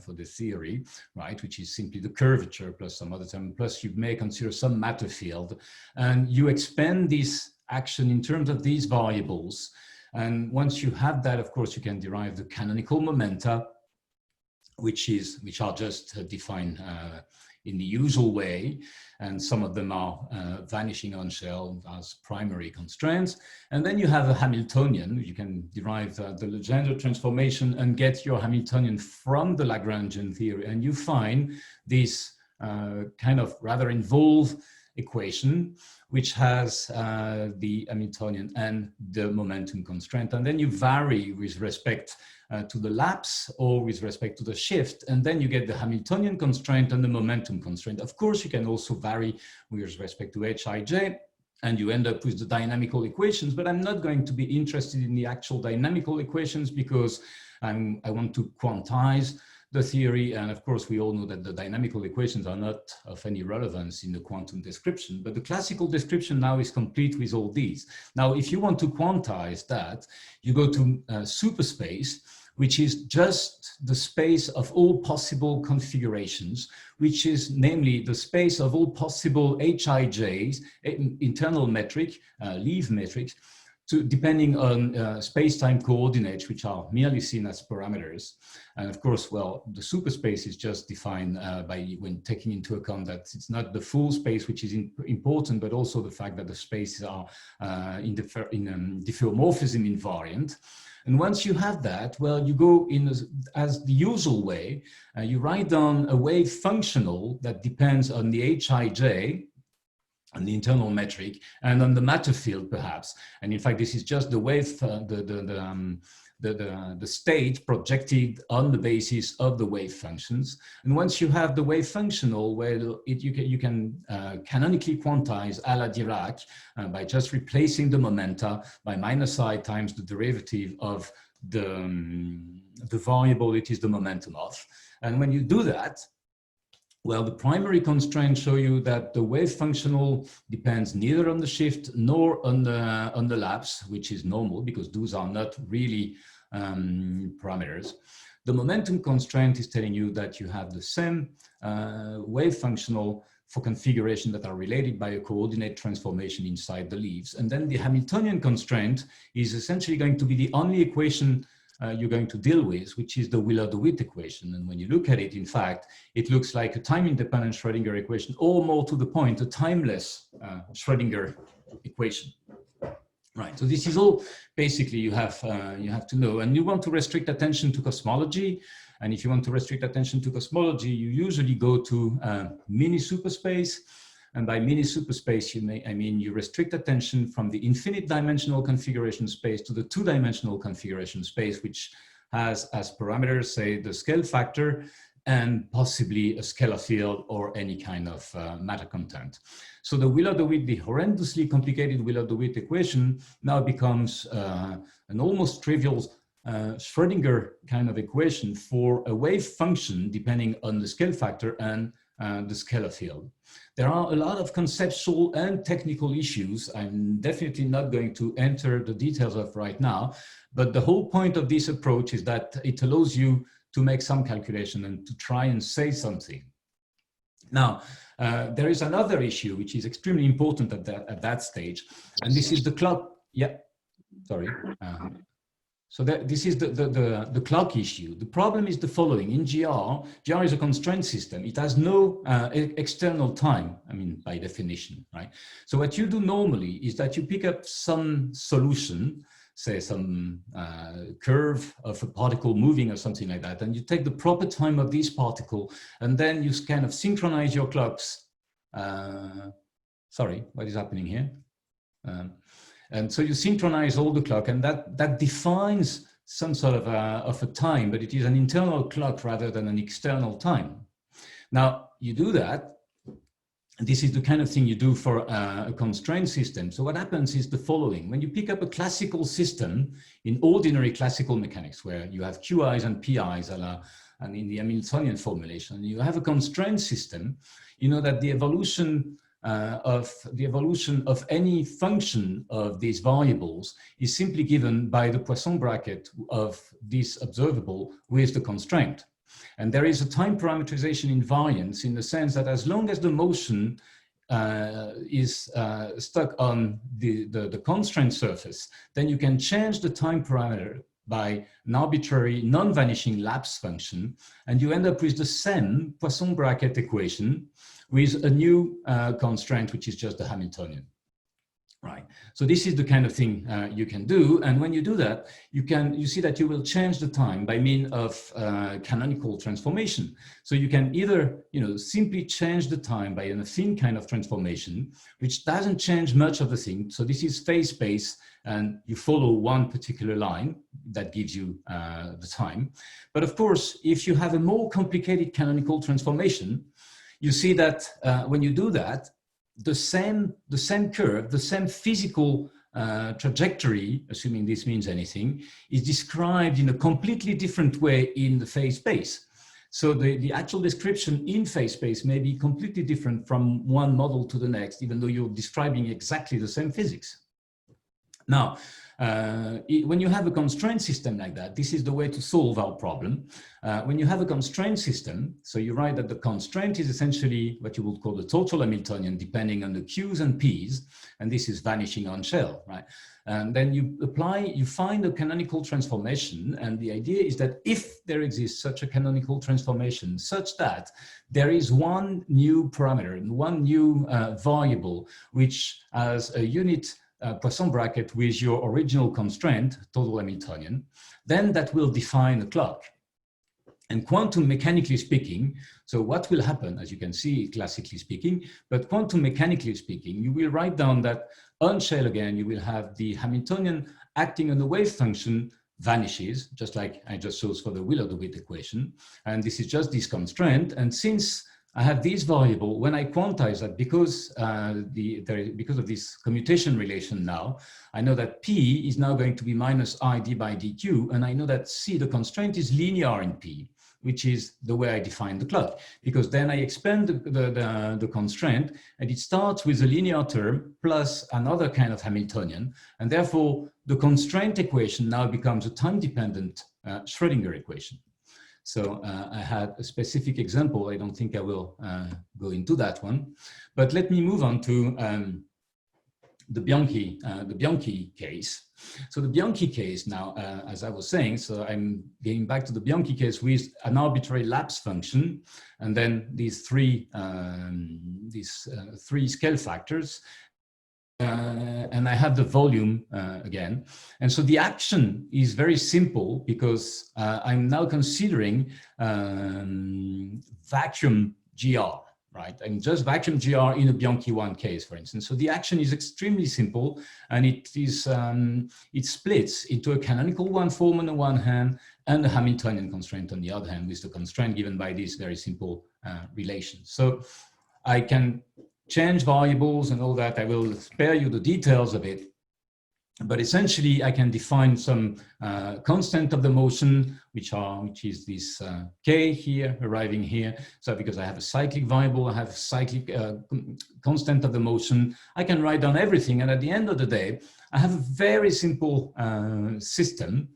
[SPEAKER 1] for the theory, right? Which is simply the curvature plus some other term, plus you may consider some matter field, and you expand this action in terms of these variables. And once you have that, of course, you can derive the canonical momenta, which are just defined in the usual way, and some of them are vanishing on shell as primary constraints. And then you have a Hamiltonian. You can derive the Legendre transformation and get your Hamiltonian from the Lagrangian theory, and you find this kind of rather involved equation, which has the Hamiltonian and the momentum constraint. And then you vary with respect to the lapse or with respect to the shift, and then you get the Hamiltonian constraint and the momentum constraint. Of course, you can also vary with respect to Hij, and you end up with the dynamical equations, but I'm not going to be interested in the actual dynamical equations because I want to quantize the theory. And of course, we all know that the dynamical equations are not of any relevance in the quantum description, but the classical description now is complete with all these. Now, if you want to quantize that, you go to superspace, which is just the space of all possible configurations, which is namely the space of all possible Hij's, internal metric, leaf metrics, depending on space-time coordinates, which are merely seen as parameters. And of course, well, the superspace is just defined by when taking into account that it's not the full space, which is important, but also the fact that the spaces are in diffeomorphism invariant. And once you have that, well, you go in as the usual way, you write down a wave functional that depends on the Hij, on the internal metric, and on the matter field, perhaps. And in fact, this is just the wave, the state projected on the basis of the wave functions. And once you have the wave functional, well, you can canonically quantize a la Dirac by just replacing the momenta by minus I times the derivative of the variable it is the momentum of. And when you do that, well, the primary constraints show you that the wave functional depends neither on the shift nor on the lapse, which is normal because those are not really parameters. The momentum constraint is telling you that you have the same wave functional for configuration that are related by a coordinate transformation inside the leaves. And then the Hamiltonian constraint is essentially going to be the only equation you're going to deal with, which is the Wheeler-DeWitt equation. And when you look at it, in fact, it looks like a time-independent Schrödinger equation, or more to the point, a timeless Schrödinger equation. Right, so this is all basically you have to know. And you want to restrict attention to cosmology. And if you want to restrict attention to cosmology, you usually go to mini-superspace. And by mini-superspace, you restrict attention from the infinite dimensional configuration space to the two-dimensional configuration space, which has as parameters, say, the scale factor and possibly a scalar field or any kind of matter content. So the Wheeler-DeWitt, the horrendously complicated Wheeler-DeWitt equation now becomes an almost trivial Schrödinger kind of equation for a wave function depending on the scale factor and the scalar field. There are a lot of conceptual and technical issues I'm definitely not going to enter the details of right now, but the whole point of this approach is that it allows you to make some calculation and to try and say something. Now, there is another issue which is extremely important at that stage, and this is the clock. Yeah, sorry. So this is the clock issue. The problem is the following. In GR is a constraint system. It has no external time, by definition, right? So what you do normally is that you pick up some solution, say some curve of a particle moving or something like that, and you take the proper time of this particle, and then you kind of synchronize your clocks. Sorry, what is happening here? And so you synchronize all the clock, and that defines some sort of a time, but it is an internal clock rather than an external time. Now, you do that. This is the kind of thing you do for a constraint system. So what happens is the following. When you pick up a classical system in ordinary classical mechanics, where you have QIs and PIs a la and in the Hamiltonian formulation, you have a constraint system, you know that the evolution of any function of these variables is simply given by the Poisson bracket of this observable with the constraint. And there is a time parameterization invariance in the sense that as long as the motion is stuck on the constraint surface, then you can change the time parameter by an arbitrary non-vanishing lapse function, and you end up with the same Poisson bracket equation with a new constraint, which is just the Hamiltonian. Right. So this is the kind of thing you can do, and when you do that, you see that you will change the time by means of canonical transformation. So you can either, simply change the time by an affine kind of transformation, which doesn't change much of the thing. So this is phase space, and you follow one particular line that gives you the time. But of course, if you have a more complicated canonical transformation, you see that when you do that, the same curve, the same physical trajectory, assuming this means anything, is described in a completely different way in the phase space. So the actual description in phase space may be completely different from one model to the next, even though you're describing exactly the same physics. Now, when you have a constraint system like that, this is the way to solve our problem. When you have a constraint system, so you write that the constraint is essentially what you would call the total Hamiltonian, depending on the Q's and P's, and this is vanishing on shell, right? And then you find a canonical transformation, and the idea is that if there exists such a canonical transformation, such that there is one new parameter and one new variable, which has a unit Poisson bracket with your original constraint, total Hamiltonian, then that will define the clock. And quantum mechanically speaking, so what will happen, as you can see, classically speaking, but quantum mechanically speaking, you will write down that on shell again, you will have the Hamiltonian acting on the wave function vanishes, just like I just showed for the Will-of-the-Witt equation. And this is just this constraint. And since I have this variable, when I quantize that, because of this commutation relation now, I know that P is now going to be minus I d by dq, and I know that C, the constraint, is linear in P, which is the way I define the clock, because then I expand the constraint, and it starts with a linear term plus another kind of Hamiltonian, and therefore the constraint equation now becomes a time-dependent Schrödinger equation. So I had a specific example. I don't think I will go into that one, but let me move on to the Bianchi case. So the Bianchi case now, as I was saying, so I'm getting back to the Bianchi case with an arbitrary lapse function, and then these three scale factors. And I have the volume again. And so the action is very simple because I'm now considering vacuum GR, right? And just vacuum GR in a Bianchi I case, for instance. So the action is extremely simple, and it splits into a canonical one form on the one hand and a Hamiltonian constraint on the other hand, with the constraint given by this very simple relation. So I can change variables and all that. I will spare you the details of it, but essentially I can define some constant of the motion, which is this k here arriving here. So because I have a cyclic variable, I have cyclic constant of the motion, I can write down everything, and at the end of the day, I have a very simple system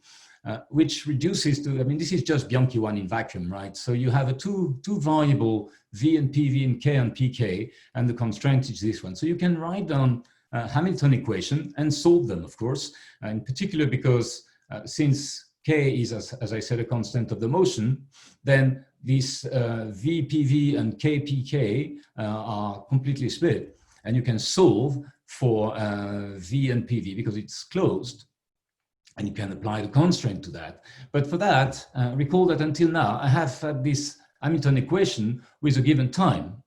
[SPEAKER 1] which reduces to, I mean, this is just Bianchi I in vacuum, right? So you have a two variable V and PV and K and PK, and the constraint is this one. So you can write down Hamilton equation and solve them, of course, in particular because since K is, as I said, a constant of the motion, then these V, PV and K, PK are completely split, and you can solve for V and PV because it's closed. And you can apply the constraint to that. But for that, recall that until now, I have had this Hamilton equation with a given time.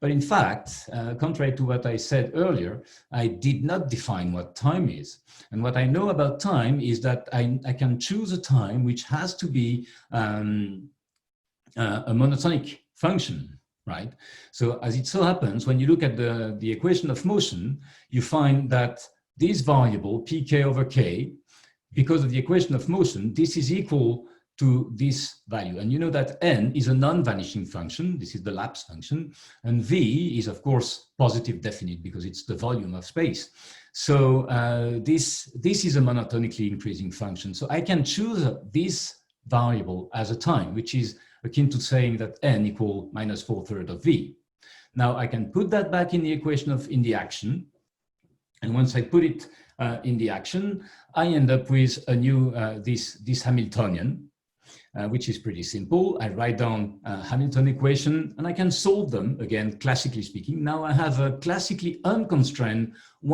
[SPEAKER 1] But in fact, contrary to what I said earlier, I did not define what time is. And what I know about time is that I can choose a time which has to be a monotonic function, right? So as it so happens, when you look at the equation of motion, you find that this variable, pk over k, because of the equation of motion, this is equal to this value. And you know that n is a non-vanishing function. This is the lapse function. And v is, of course, positive definite because it's the volume of space. So this is a monotonically increasing function. So I can choose this variable as a time, which is akin to saying that n equal minus 4/3 of v. Now I can put that back in the equation of in the action. And once I put it in the action, I end up with a new, this Hamiltonian, which is pretty simple. I write down Hamilton equation and I can solve them, again, classically speaking. Now I have a classically unconstrained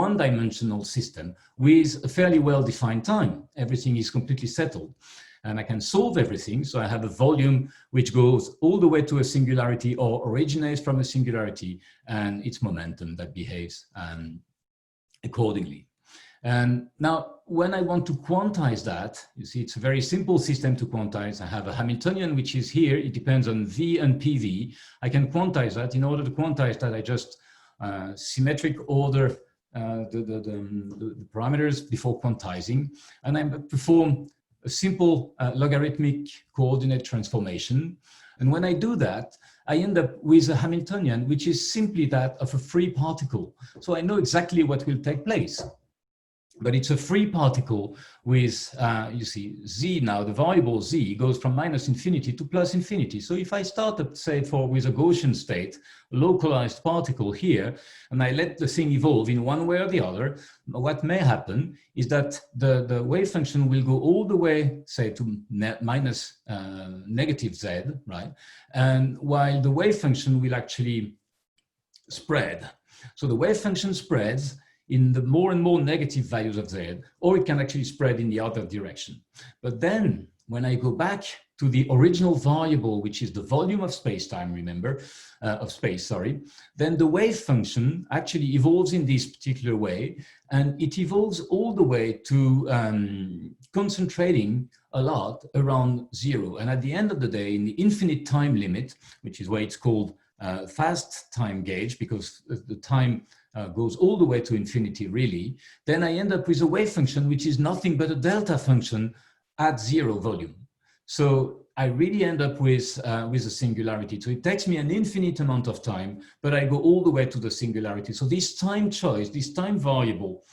[SPEAKER 1] one-dimensional system with a fairly well-defined time. Everything is completely settled. And I can solve everything. So I have a volume which goes all the way to a singularity or originates from a singularity, and its momentum that behaves accordingly. And now when I want to quantize that, you see, it's a very simple system to quantize. I have a Hamiltonian, which is here. It depends on V and PV. I can quantize that. In order to quantize that, I just symmetric order the parameters before quantizing. And I perform a simple logarithmic coordinate transformation. And when I do that, I end up with a Hamiltonian, which is simply that of a free particle. So I know exactly what will take place. But it's a free particle with, you see, z now, the variable z goes from minus infinity to plus infinity. So if I start up, say, with a Gaussian state, localized particle here, and I let the thing evolve in one way or the other, what may happen is that the wave function will go all the way, say, to minus negative z, right? And while the wave function will actually spread. So the wave function spreads in the more and more negative values of z, or it can actually spread in the other direction. But then when I go back to the original variable, which is the volume of space-time, remember, of space, sorry, then the wave function actually evolves in this particular way, and it evolves all the way to concentrating a lot around 0. And at the end of the day, in the infinite time limit, which is why it's called fast time gauge, because the time goes all the way to infinity, really, then I end up with a wave function which is nothing but a delta function at 0 volume. So I really end up with a singularity. So it takes me an infinite amount of time, but I go all the way to the singularity. So this time choice, this time variable,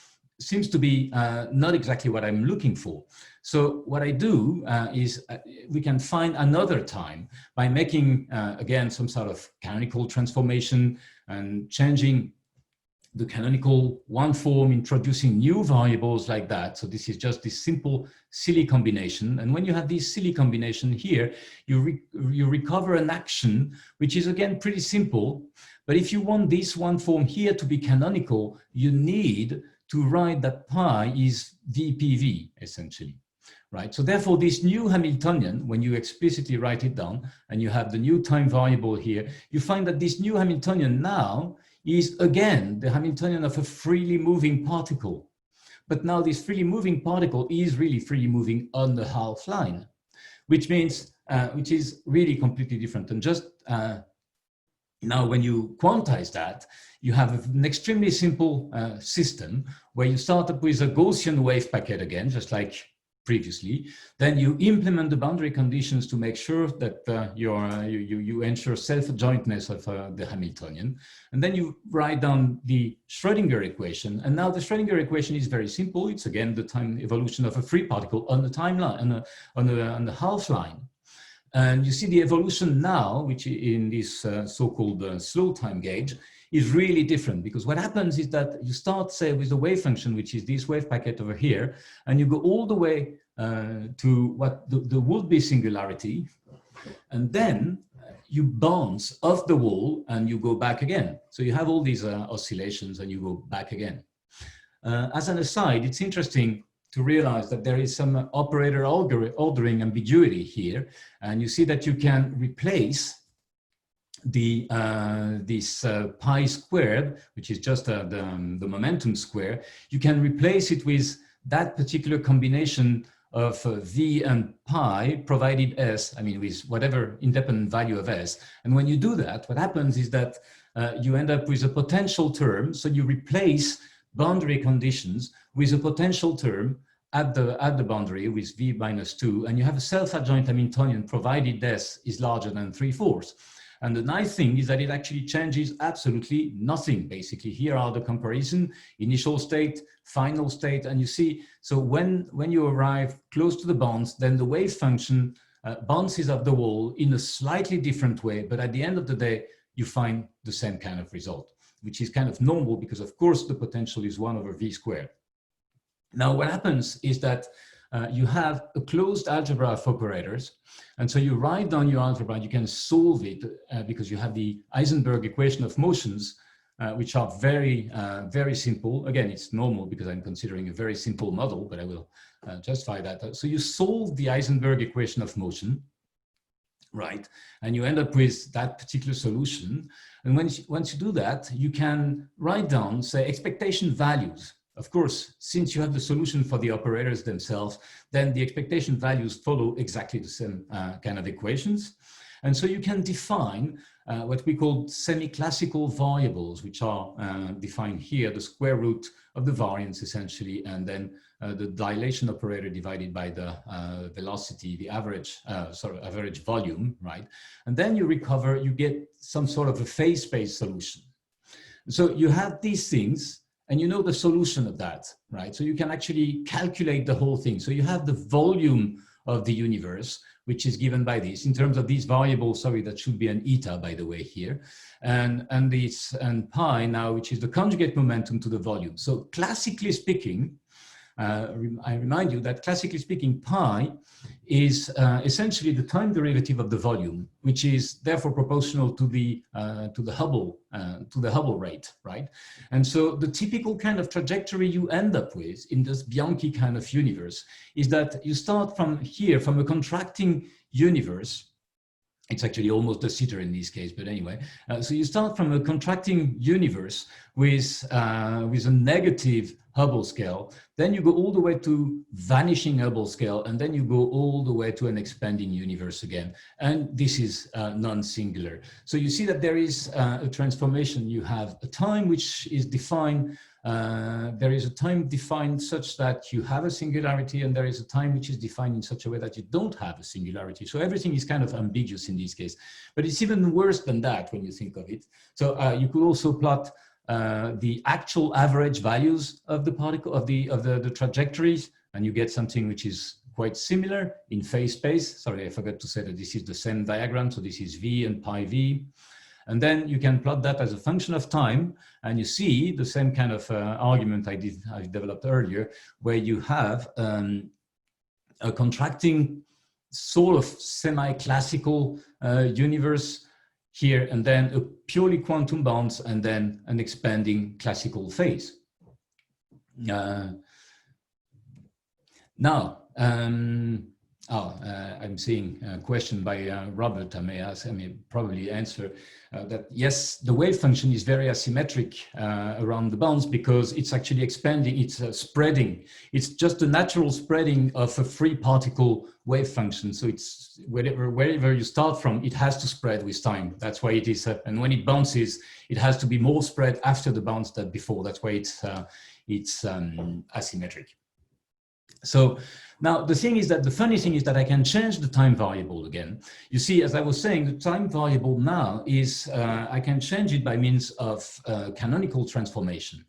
[SPEAKER 1] seems to be not exactly what I'm looking for. So what I do is we can find another time by making, again, some sort of canonical transformation and changing the canonical one form, introducing new variables like that. So this is just this simple, silly combination. And when you have this silly combination here, you recover an action, which is, again, pretty simple. But if you want this one form here to be canonical, you need to write that pi is VPV, essentially. Right? So therefore, this new Hamiltonian, when you explicitly write it down, and you have the new time variable here, you find that this new Hamiltonian now is, again, the Hamiltonian of a freely moving particle. But now this freely moving particle is really freely moving on the half line, which means, which is really completely different. And just now when you quantize that, you have an extremely simple system where you start up with a Gaussian wave packet again, just like previously. Then you implement the boundary conditions to make sure that you ensure self-adjointness of the Hamiltonian. And then you write down the Schrödinger equation. And now the Schrödinger equation is very simple. It's, again, the time evolution of a free particle on the timeline, on the half line. And you see the evolution now, which in this so-called slow time gauge, is really different, because what happens is that you start, say, with the wave function, which is this wave packet over here, and you go all the way to what the would-be singularity, and then you bounce off the wall and you go back again. So you have all these oscillations and you go back again. As an aside, it's interesting to realize that there is some operator ordering ambiguity here, and you see that you can replace this pi squared, which is just the momentum square. You can replace it with that particular combination of v and pi, provided s, I mean, with whatever independent value of s. And when you do that, what happens is that you end up with a potential term. So you replace boundary conditions with a potential term at the boundary with v minus 2, and you have a self-adjoint Hamiltonian provided this is larger than 3/4. And the nice thing is that it actually changes absolutely nothing. Basically, here are the comparison: initial state, final state, and you see. So when you arrive close to the bounds, then the wave function bounces up the wall in a slightly different way, but at the end of the day, you find the same kind of result, which is kind of normal because, of course, the potential is 1/v². Now, what happens is that you have a closed algebra of operators. And so you write down your algebra, you can solve it because you have the Heisenberg equation of motions, which are very, very simple. Again, it's normal because I'm considering a very simple model, but I will justify that. So you solve the Heisenberg equation of motion, right? And you end up with that particular solution. And once you do that, you can write down, say, expectation values. Of course, since you have the solution for the operators themselves, then the expectation values follow exactly the same kind of equations. And so you can define what we call semi-classical variables, which are defined here, the square root of the variance essentially, and then the dilation operator divided by the velocity, the average, average volume, right? And then you get some sort of a phase space solution. So you have these things, and you know the solution of that, right? So you can actually calculate the whole thing. So you have the volume of the universe, which is given by this in terms of these variables. Sorry, that should be an eta, by the way, here, and pi now, which is the conjugate momentum to the volume. So classically speaking, I remind you that classically speaking, pi is essentially the time derivative of the volume, which is therefore proportional to the Hubble rate, right? And so the typical kind of trajectory you end up with in this Bianchi kind of universe is that you start from here, from a contracting universe. It's actually almost a sitter in this case, but anyway. So you start from a contracting universe with a negative Hubble scale, then you go all the way to vanishing Hubble scale, and then you go all the way to an expanding universe again. And this is non-singular. So you see that there is a transformation. You have a time which is defined. There is a time defined such that you have a singularity, and there is a time which is defined in such a way that you don't have a singularity. So everything is kind of ambiguous in this case, but it's even worse than that when you think of it. So you could also plot the actual average values of the particle, of the trajectories, and you get something which is quite similar in phase space. Sorry, I forgot to say that this is the same diagram. So this is V and pi V. And then you can plot that as a function of time, and you see the same kind of argument I developed earlier, where you have a contracting sort of semi-classical universe here, and then a purely quantum bounce, and then an expanding classical phase. Now, I'm seeing a question by Robert. I may probably answer that. Yes, the wave function is very asymmetric around the bounds because it's actually expanding, it's spreading. It's just a natural spreading of a free particle wave function. So it's wherever you start from, it has to spread with time. That's why it is, and when it bounces, it has to be more spread after the bounce than before. That's why it's asymmetric. So now the thing is that the funny thing is that I can change the time variable again. You see, as I was saying, the time variable now is, I can change it by means of canonical transformation.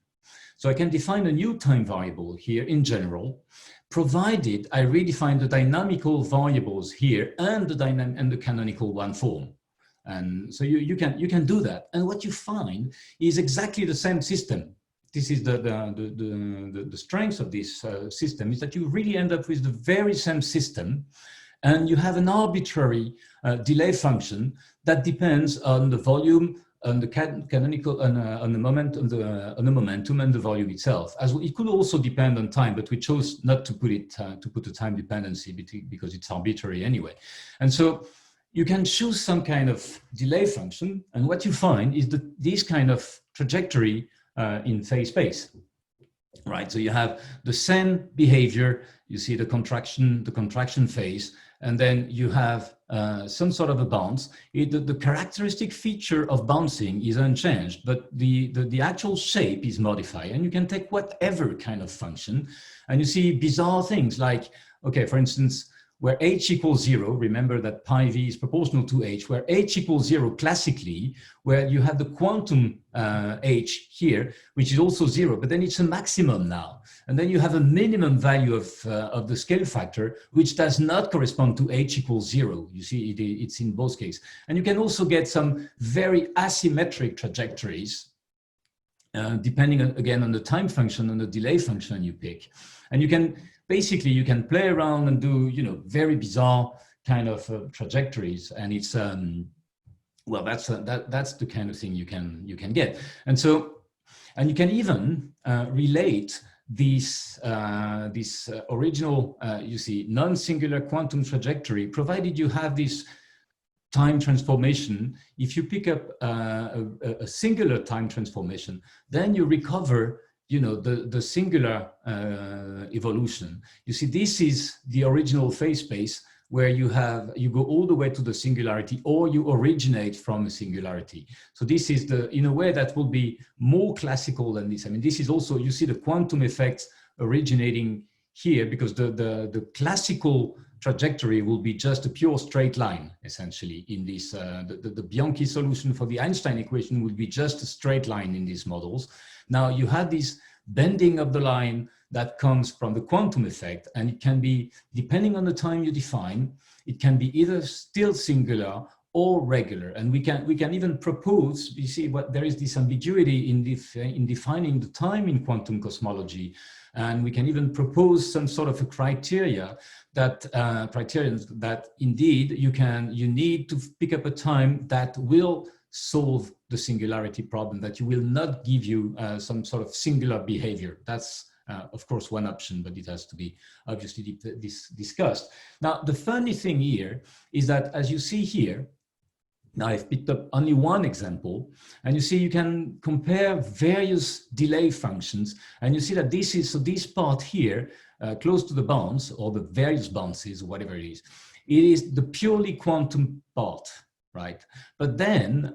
[SPEAKER 1] So I can define a new time variable here in general, provided I redefine the dynamical variables here and the canonical one form. And so you can do that. And what you find is exactly the same system. This is the strength of this system, is that you really end up with the very same system, and you have an arbitrary delay function that depends on the volume, on the canonical, on the momentum and the volume itself. As well, it could also depend on time, but we chose not to put it to put a time dependency because it's arbitrary anyway. And so you can choose some kind of delay function, and what you find is that this kind of trajectory in phase space, right? So you have the same behavior. You see the contraction phase, and then you have some sort of a bounce, the characteristic feature of bouncing is unchanged, but the actual shape is modified. And you can take whatever kind of function, and you see bizarre things like, okay, for instance, where h equals 0, remember that pi v is proportional to h, where h equals 0 classically, where you have the quantum h here, which is also 0, but then it's a maximum now. And then you have a minimum value of the scale factor, which does not correspond to h equals 0. You see, it's in both cases. And you can also get some very asymmetric trajectories, depending on, again, on the time function and the delay function you pick. And you can, basically, you can play around and do, you know, very bizarre kind of trajectories. And it's, well, that's the kind of thing you can get. And so, and you can even relate this original, you see, non-singular quantum trajectory, provided you have this time transformation. If you pick up a singular time transformation, then you recover, you know, the singular evolution. You see, this is the original phase space where you go all the way to the singularity, or you originate from a singularity. So this is in a way that will be more classical than this. I mean, this is also, you see the quantum effects originating here, because the classical trajectory will be just a pure straight line, essentially, in this, the Bianchi solution for the Einstein equation would be just a straight line in these models. Now you have this bending of the line that comes from the quantum effect, and it can be, depending on the time you define, it can be either still singular or regular. And we can even propose, you see, there is this ambiguity in defining the time in quantum cosmology, and we can even propose some sort of a criteria that indeed you need to pick up a time that will solve the singularity problem, that you will not give you some sort of singular behavior. That's of course one option, but it has to be obviously discussed. Now, the funny thing here is that, as you see here, now I've picked up only one example, and you see you can compare various delay functions, and you see that this is, so this part here, close to the bounce, or the various bounces, whatever it is the purely quantum part, right? But then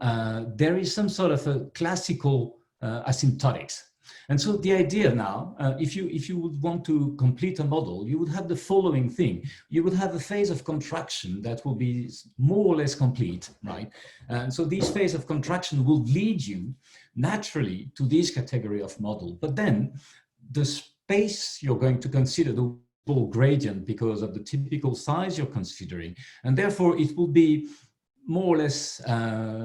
[SPEAKER 1] there is some sort of a classical asymptotics. And so the idea now, if you would want to complete a model, you would have the following thing. You would have a phase of contraction that will be more or less complete, right? And so this phase of contraction will lead you naturally to this category of model. But then the space you're going to consider, the whole gradient, because of the typical size you're considering, and therefore it will be more or less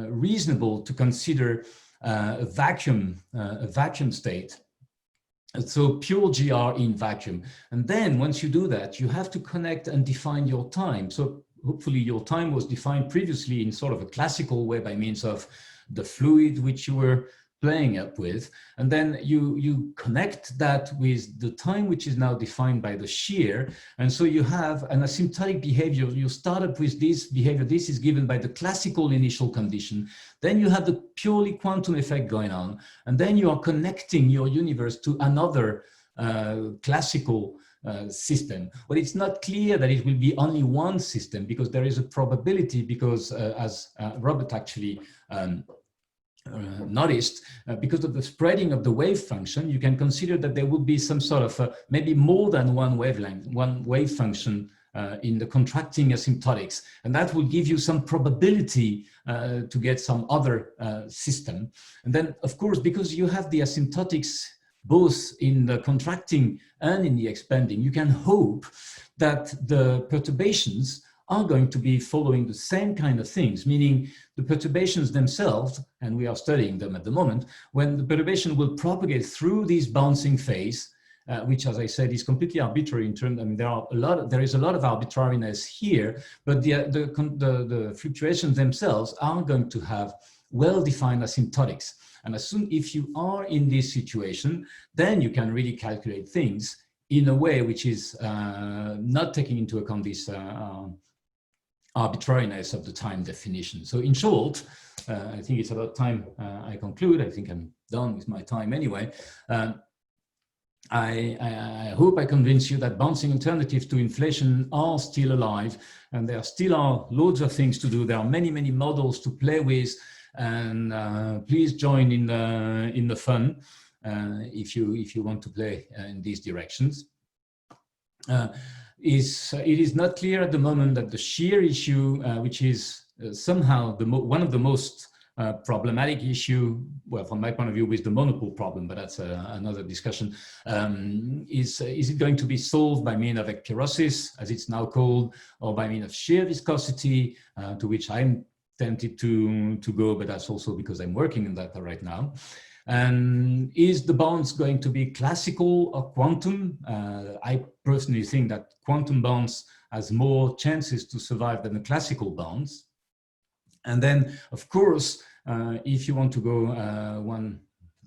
[SPEAKER 1] reasonable to consider a vacuum state. So pure GR in vacuum. And then once you do that, you have to connect and define your time. So hopefully your time was defined previously in sort of a classical way by means of the fluid which you were playing up with. And then you connect that with the time which is now defined by the shear. And so you have an asymptotic behavior. You start up with this behavior. This is given by the classical initial condition. Then you have the purely quantum effect going on. And then you are connecting your universe to another classical system. But it's not clear that it will be only one system, because there is a probability, because as Robert actually noticed, because of the spreading of the wave function, you can consider that there will be some sort of maybe more than one wavelength, one wave function in the contracting asymptotics, and that will give you some probability to get some other system. And then, of course, because you have the asymptotics both in the contracting and in the expanding, you can hope that the perturbations are going to be following the same kind of things, meaning the perturbations themselves, and we are studying them at the moment, when the perturbation will propagate through this bouncing phase, which, as I said, is completely arbitrary in terms. I mean, there is a lot of arbitrariness here, but the fluctuations themselves are going to have well-defined asymptotics. And if you are in this situation, then you can really calculate things in a way which is not taking into account this arbitrariness of the time definition. So in short, I think it's about time I conclude. I think I'm done with my time anyway. I hope I convince you that bouncing alternatives to inflation are still alive, and there still are loads of things to do. There are many, many models to play with, and please join in the fun if you want to play in these directions. It is not clear at the moment that the shear issue, which is somehow one of the most problematic issue, well, from my point of view, with the monopole problem, but that's another discussion. Is it going to be solved by means of ekpyrosis, as it's now called, or by means of shear viscosity, to which I'm tempted to go, but that's also because I'm working on that right now. And is the bounce going to be classical or quantum? I personally think that quantum bounce has more chances to survive than the classical bounce. And then, of course, if you want to go one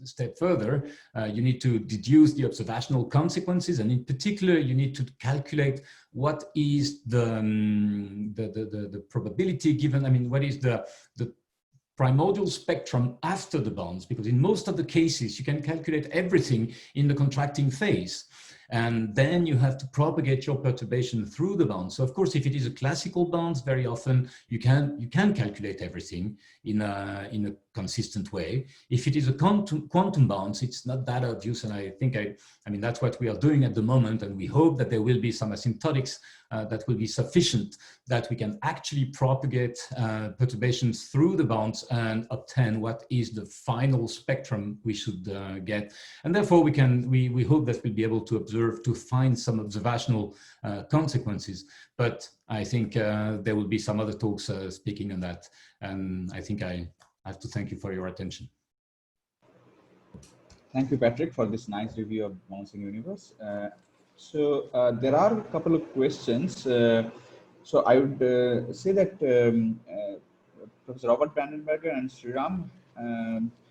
[SPEAKER 1] step further, you need to deduce the observational consequences, and in particular, you need to calculate what is the probability given. I mean, what is the primordial spectrum after the bounce? Because in most of the cases, you can calculate everything in the contracting phase. And then you have to propagate your perturbation through the bounce. So of course, if it is a classical bounce, very often you can calculate everything in a consistent way. If it is a quantum bounce, it's not that obvious. And I think, I mean, that's what we are doing at the moment. And we hope that there will be some asymptotics that will be sufficient, that we can actually propagate perturbations through the bounce and obtain what is the final spectrum we should get. And therefore we hope that we'll be able to observe, to find some observational consequences. But I think there will be some other talks speaking on that. And I think I have to thank you for your attention.
[SPEAKER 2] Thank you, Patrick, for this nice review of bouncing universe. So there are a couple of questions. So I would say that Professor Robert Brandenberger and Sriram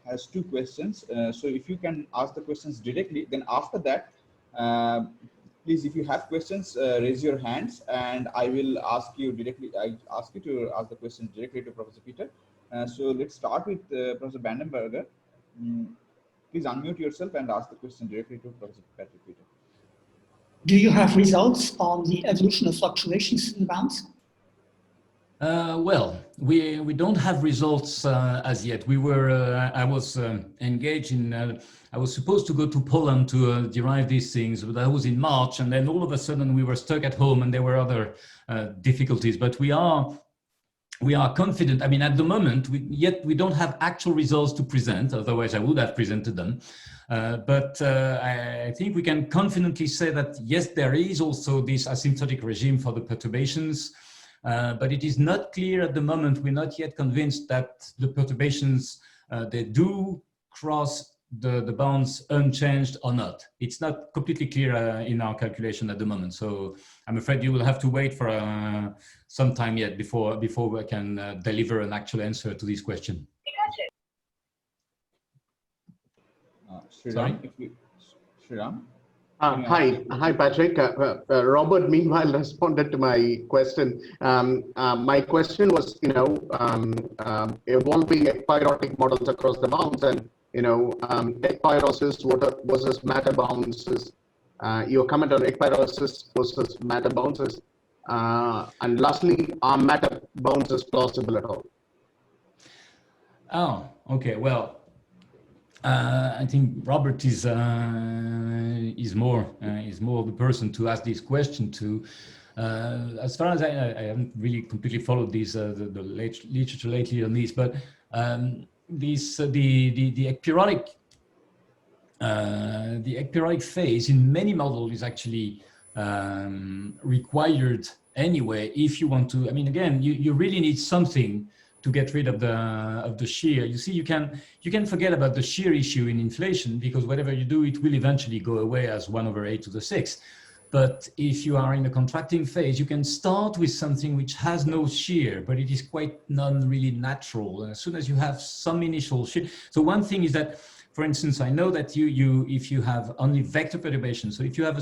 [SPEAKER 2] has two questions. So if you can ask the questions directly, then after that, please, if you have questions, raise your hands, and I will ask you directly. I ask you to ask the questions directly to Professor Peter. So let's start with Professor Brandenberger. Please unmute yourself and ask the question directly to Professor Patrick Peter.
[SPEAKER 6] Do you have results on the evolution of fluctuations in the bounce?
[SPEAKER 1] Well, we don't have results as yet. We were I was engaged in. I was supposed to go to Poland to derive these things, but that was in March, and then all of a sudden we were stuck at home, and there were other difficulties. But we are confident. I mean, at the moment, we don't have actual results to present. Otherwise, I would have presented them. But I think we can confidently say that yes, there is also this asymptotic regime for the perturbations. But it is not clear at the moment. We're not yet convinced that the perturbations, they do cross the bounds unchanged or not. It's not completely clear in our calculation at the moment. So I'm afraid you will have to wait for some time yet before we can deliver an actual answer to this question.
[SPEAKER 2] Sriram, Sriram?
[SPEAKER 7] Hi, Patrick. Robert, meanwhile, responded to my question. My question was, evolving ekpyrotic models across the bounds, and ekpyrosis versus matter bounces. Your comment on ekpyrosis versus matter bounces, and lastly, are matter bounces plausible at all?
[SPEAKER 1] Oh, okay. Well, I think Robert is more the person to ask this question to. As far as I haven't really completely followed these the literature lately on these, but the ekpyrotic phase in many models is actually required anyway if you want to. I mean, again, you really need something to get rid of the shear. You see, you can forget about the shear issue in inflation, because whatever you do, it will eventually go away as 1/8⁶. But if you are in a contracting phase, you can start with something which has no shear, but it is quite non-really natural. And as soon as you have some initial shear. So one thing is that, for instance, I know that if you have only vector perturbations, so if you have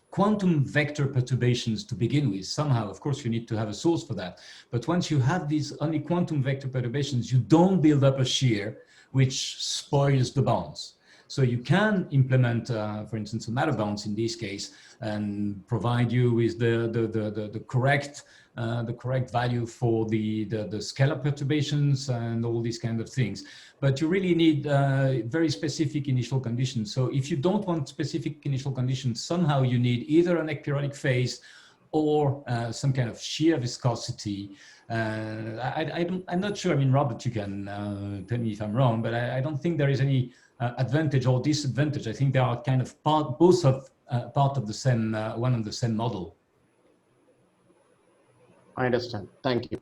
[SPEAKER 1] quantum vector perturbations to begin with, somehow, of course, you need to have a source for that. But once you have these only quantum vector perturbations, you don't build up a shear which spoils the bounce. So you can implement, for instance, a matter bounce in this case and provide you with the correct value for the scalar perturbations and all these kind of things. But you really need very specific initial conditions. So if you don't want specific initial conditions, somehow you need either an ekpyrotic phase or some kind of shear viscosity. I'm not sure. I mean, Robert, you can tell me if I'm wrong, but I don't think there is any advantage or disadvantage. I think they are kind of both of part of the same one and the same model.
[SPEAKER 7] I understand. Thank you.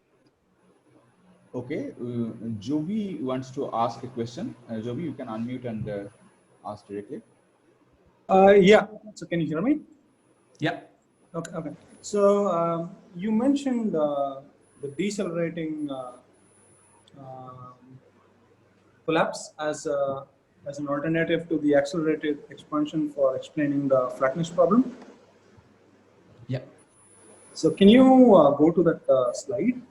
[SPEAKER 2] Okay, Jovi wants to ask a question. Jovi, you can unmute and ask directly.
[SPEAKER 8] Yeah. So can you hear me?
[SPEAKER 1] Yeah.
[SPEAKER 8] Okay. Okay. So you mentioned the decelerating collapse as an alternative to the accelerated expansion for explaining the flatness problem.
[SPEAKER 1] Yeah.
[SPEAKER 8] So can you go to that slide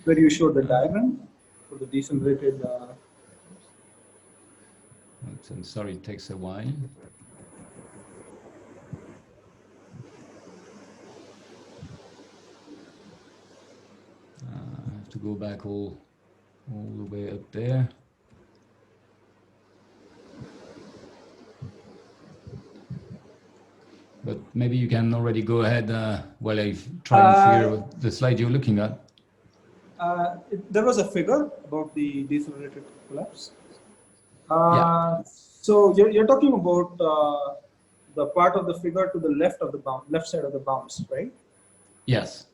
[SPEAKER 8] where you showed the diagram for the decelerated?
[SPEAKER 1] I'm sorry, it takes a while. I have to go back all the way up there. But maybe you can already go ahead while I try and figure out the slide you're looking at.
[SPEAKER 8] There was a figure about the decelerated collapse.
[SPEAKER 1] Yeah.
[SPEAKER 8] So you're talking about the part of the figure to the left of the left side of the bounce, right?
[SPEAKER 1] Yes.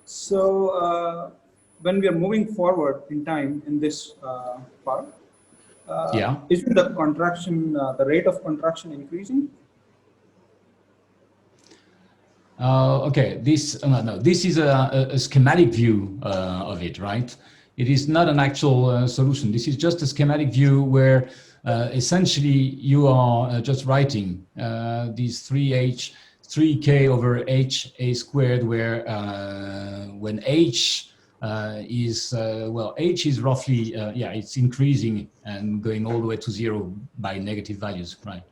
[SPEAKER 8] So when we are moving forward in time in this part,
[SPEAKER 1] Yeah.
[SPEAKER 8] isn't the contraction, the rate of contraction increasing?
[SPEAKER 1] Okay, this no, this is a schematic view of it, right? It is not an actual solution. This is just a schematic view where essentially you are just writing these 3k over h a squared, where when h is well, h is roughly yeah, it's increasing and going all the way to 0 by negative values, right?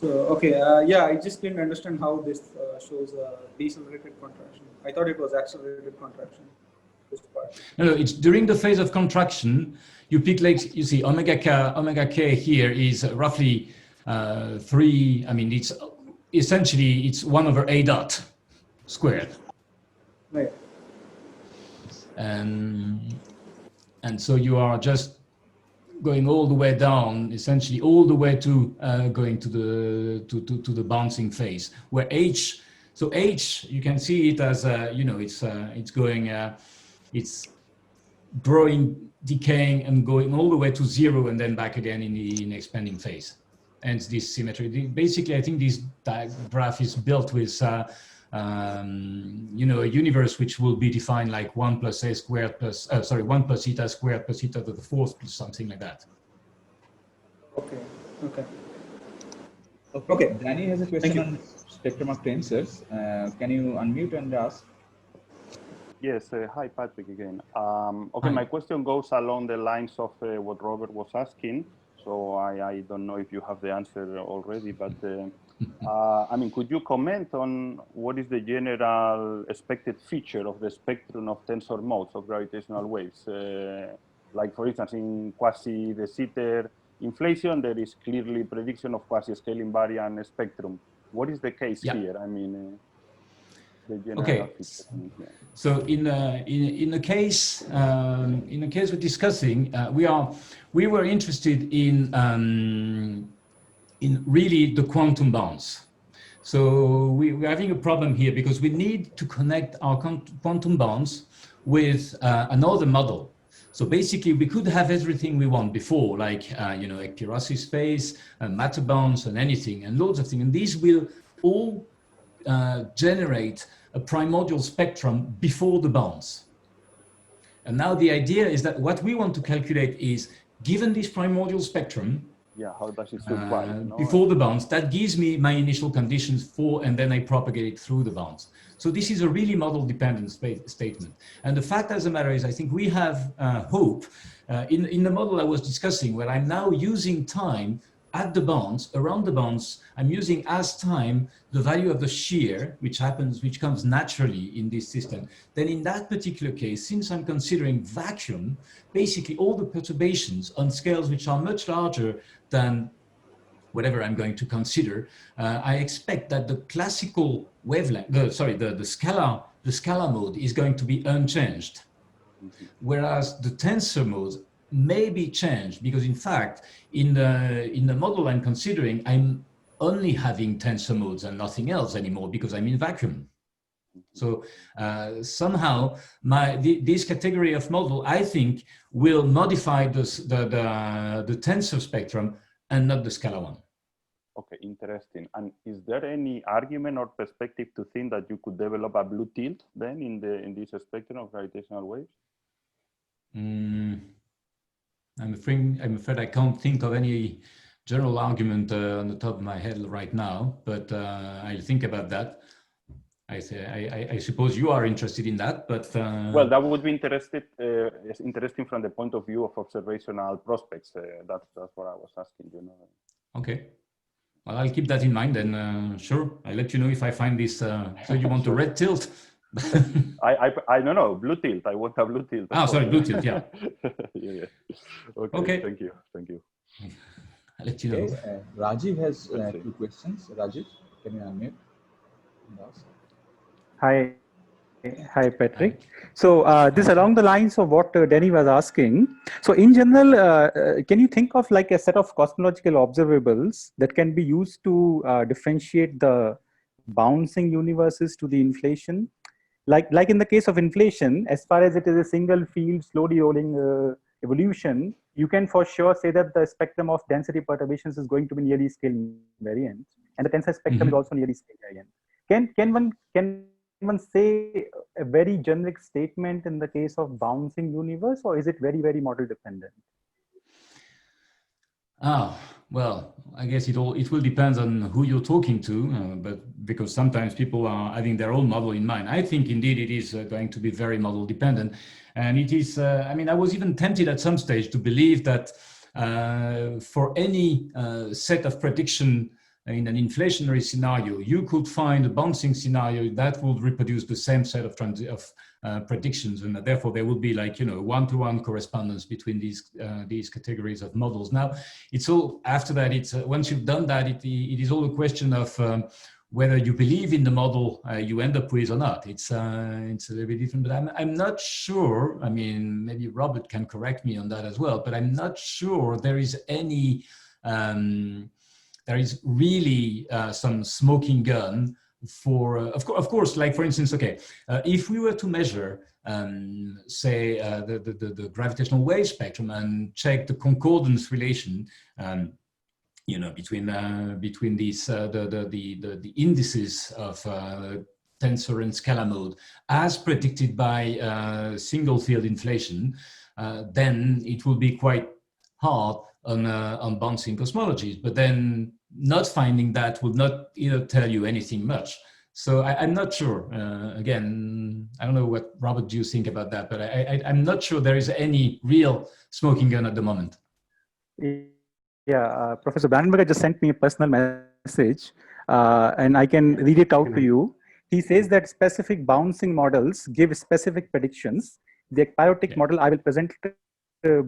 [SPEAKER 8] So okay, yeah, I just didn't understand how this shows a decelerated contraction. I thought it was accelerated contraction. This part.
[SPEAKER 1] No, it's during the phase of contraction. You pick, like you see, omega k here is roughly 3. I mean, it's essentially it's 1 over a dot squared.
[SPEAKER 8] Right.
[SPEAKER 1] And so you are just going all the way down, essentially all the way to going to the bouncing phase, where h. So h, you can see it as you know, it's going, it's growing, decaying, and going all the way to 0, and then back again in the expanding phase. And this symmetry. Basically, I think this graph is built with you know, a universe which will be defined like 1 plus a squared plus 1 plus eta squared plus eta to the 4th plus something like that.
[SPEAKER 8] Okay. Okay.
[SPEAKER 2] Okay. Danny has a question on spectrum of tensors. Can you unmute and ask?
[SPEAKER 3] Yes, hi Patrick again. Okay,
[SPEAKER 1] Hi.
[SPEAKER 3] My question goes along the lines of what Robert was asking. So I don't know if you have the answer already, but I mean, could you comment on what is the general expected feature of the spectrum of tensor modes of gravitational waves? Like, for instance, in quasi-de Sitter inflation, there is clearly prediction of quasi-scale invariant spectrum. What is the case here? I mean, the general feature. Yeah.
[SPEAKER 1] So in the case we're discussing, we were interested in really the quantum bounds. So we're having a problem here because we need to connect our quantum bounds with another model. So basically, we could have everything we want before, like you know, Ekpyrotic space, matter bounds, and anything, and loads of things. And these will all generate a primordial spectrum before the bounds. And now the idea is that what we want to calculate is, given this primordial spectrum,
[SPEAKER 3] Yeah, how does it survive?
[SPEAKER 1] Before the bounds, that gives me my initial conditions for, and then I propagate it through the bounds. So this is a really model-dependent statement. And the fact as a matter is, I think we have hope in the model I was discussing, where I'm now using time at the bounds, around the bounds, I'm using as time the value of the shear, which comes naturally in this system. Then in that particular case, since I'm considering vacuum, basically all the perturbations on scales which are much larger than whatever I'm going to consider, I expect that the classical wavelength, the scalar mode is going to be unchanged. Whereas the tensor mode may be changed, because in fact, in the model I'm considering, I'm only having tensor modes and nothing else anymore because I'm in vacuum. So somehow this category of model, I think, will modify the tensor spectrum and not the scalar one.
[SPEAKER 3] Okay, interesting. And is there any argument or perspective to think that you could develop a blue tilt then in this spectrum of gravitational waves?
[SPEAKER 1] I'm afraid I can't think of any general argument on the top of my head right now, but I'll think about that. I suppose you are interested in that, but
[SPEAKER 3] well, that would be interesting from the point of view of observational prospects. That's what I was asking. You know.
[SPEAKER 1] Okay. Well, I'll keep that in mind, and sure, I'll let you know if I find this. So you want a red tilt?
[SPEAKER 3] I don't know, blue tilt. I want a blue tilt.
[SPEAKER 1] Ah, sorry, blue tilt. Yeah.
[SPEAKER 3] Yeah. Okay. Thank you.
[SPEAKER 1] I'll let you know.
[SPEAKER 2] Okay. Rajiv has 2 questions. Rajiv, can you unmute?
[SPEAKER 9] Hi, Patrick. So this along the lines of what Denny was asking. So in general, can you think of like a set of cosmological observables that can be used to differentiate the bouncing universes to the inflation? Like in the case of inflation, as far as it is a single field, slowly rolling evolution, you can for sure say that the spectrum of density perturbations is going to be nearly scale invariant, and the tensor spectrum is also nearly scale invariant. Can one say a very generic statement in the case of bouncing universe, or is it very, very model dependent?
[SPEAKER 1] Well, I guess it will depend on who you're talking to, but because sometimes people are having their own model in mind. I think indeed it is going to be very model dependent, and it is. I mean, I was even tempted at some stage to believe that for any set of prediction in an inflationary scenario, you could find a bouncing scenario that would reproduce the same set of predictions, and therefore there will be, like, you know, one-to-one correspondence between these categories of models. Now, it's all after that. It's once you've done that, it is all a question of whether you believe in the model you end up with or not. It's a little bit different, but I'm not sure. I mean, maybe Robert can correct me on that as well, but I'm not sure there is any. There is really some smoking gun for, of course, like for instance, okay, if we were to measure, say, the gravitational wave spectrum and check the concordance relation, you know, between these the indices of tensor and scalar mode as predicted by single field inflation, then it will be quite hard on bouncing cosmologies, but then not finding that would not either tell you anything much. So I'm not sure. Again, I don't know what, Robert, do you think about that, but I'm not sure there is any real smoking gun at the moment.
[SPEAKER 9] Yeah, Professor Brandenberger just sent me a personal message, and I can read it out to you. He says that specific bouncing models give specific predictions. The Ekpyrotic model I will present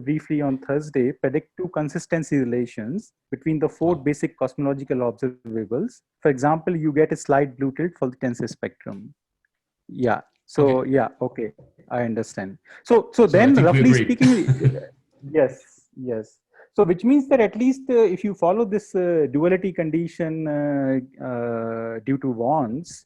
[SPEAKER 9] briefly on Thursday predict 2 consistency relations between the 4 basic cosmological observables. For example, you get a slight blue tilt for the tensor spectrum. Yeah. So okay. Yeah. Okay. I understand. So then, roughly speaking, yes. So which means that at least if you follow this duality condition due to Wands,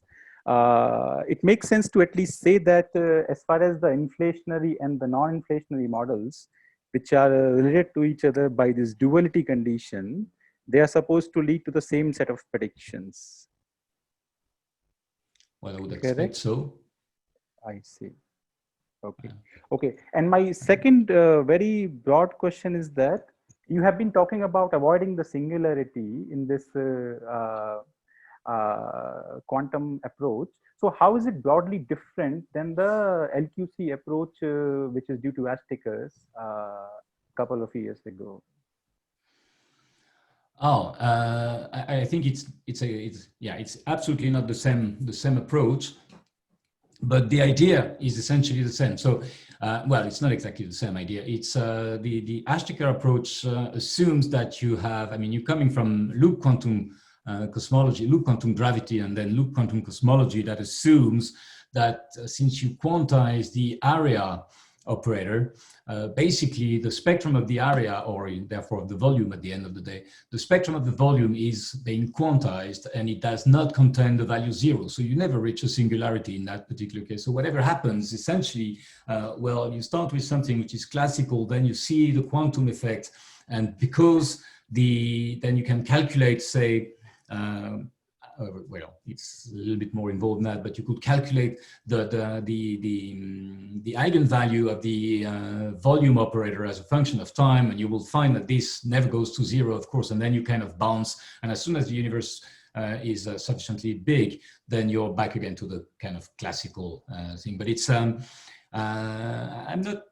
[SPEAKER 9] it makes sense to at least say that as far as the inflationary and the non-inflationary models, which are related to each other by this duality condition, they are supposed to lead to the same set of predictions.
[SPEAKER 1] Well, I would expect so.
[SPEAKER 9] I see. Okay. Okay. And my second very broad question is that you have been talking about avoiding the singularity in this quantum approach. So how is it broadly different than the LQC approach, which is due to Asticus a couple of years ago?
[SPEAKER 1] Oh, I think it's absolutely not the same approach, but the idea is essentially the same. So, well, it's not exactly the same idea. It's the Asticus approach assumes that you have, I mean, you're coming from loop quantum cosmology, loop quantum gravity, and then loop quantum cosmology that assumes that since you quantize the area operator, basically the spectrum of the area, or therefore the volume at the end of the day, the spectrum of the volume is being quantized and it does not contain the value 0. So you never reach a singularity in that particular case. So whatever happens, essentially, well, you start with something which is classical, then you see the quantum effect, and because then you can calculate, say, well, it's a little bit more involved than that, but you could calculate the eigenvalue of the volume operator as a function of time, and you will find that this never goes to 0, of course, and then you kind of bounce, and as soon as the universe is sufficiently big, then you're back again to the kind of classical thing. But it's I'm not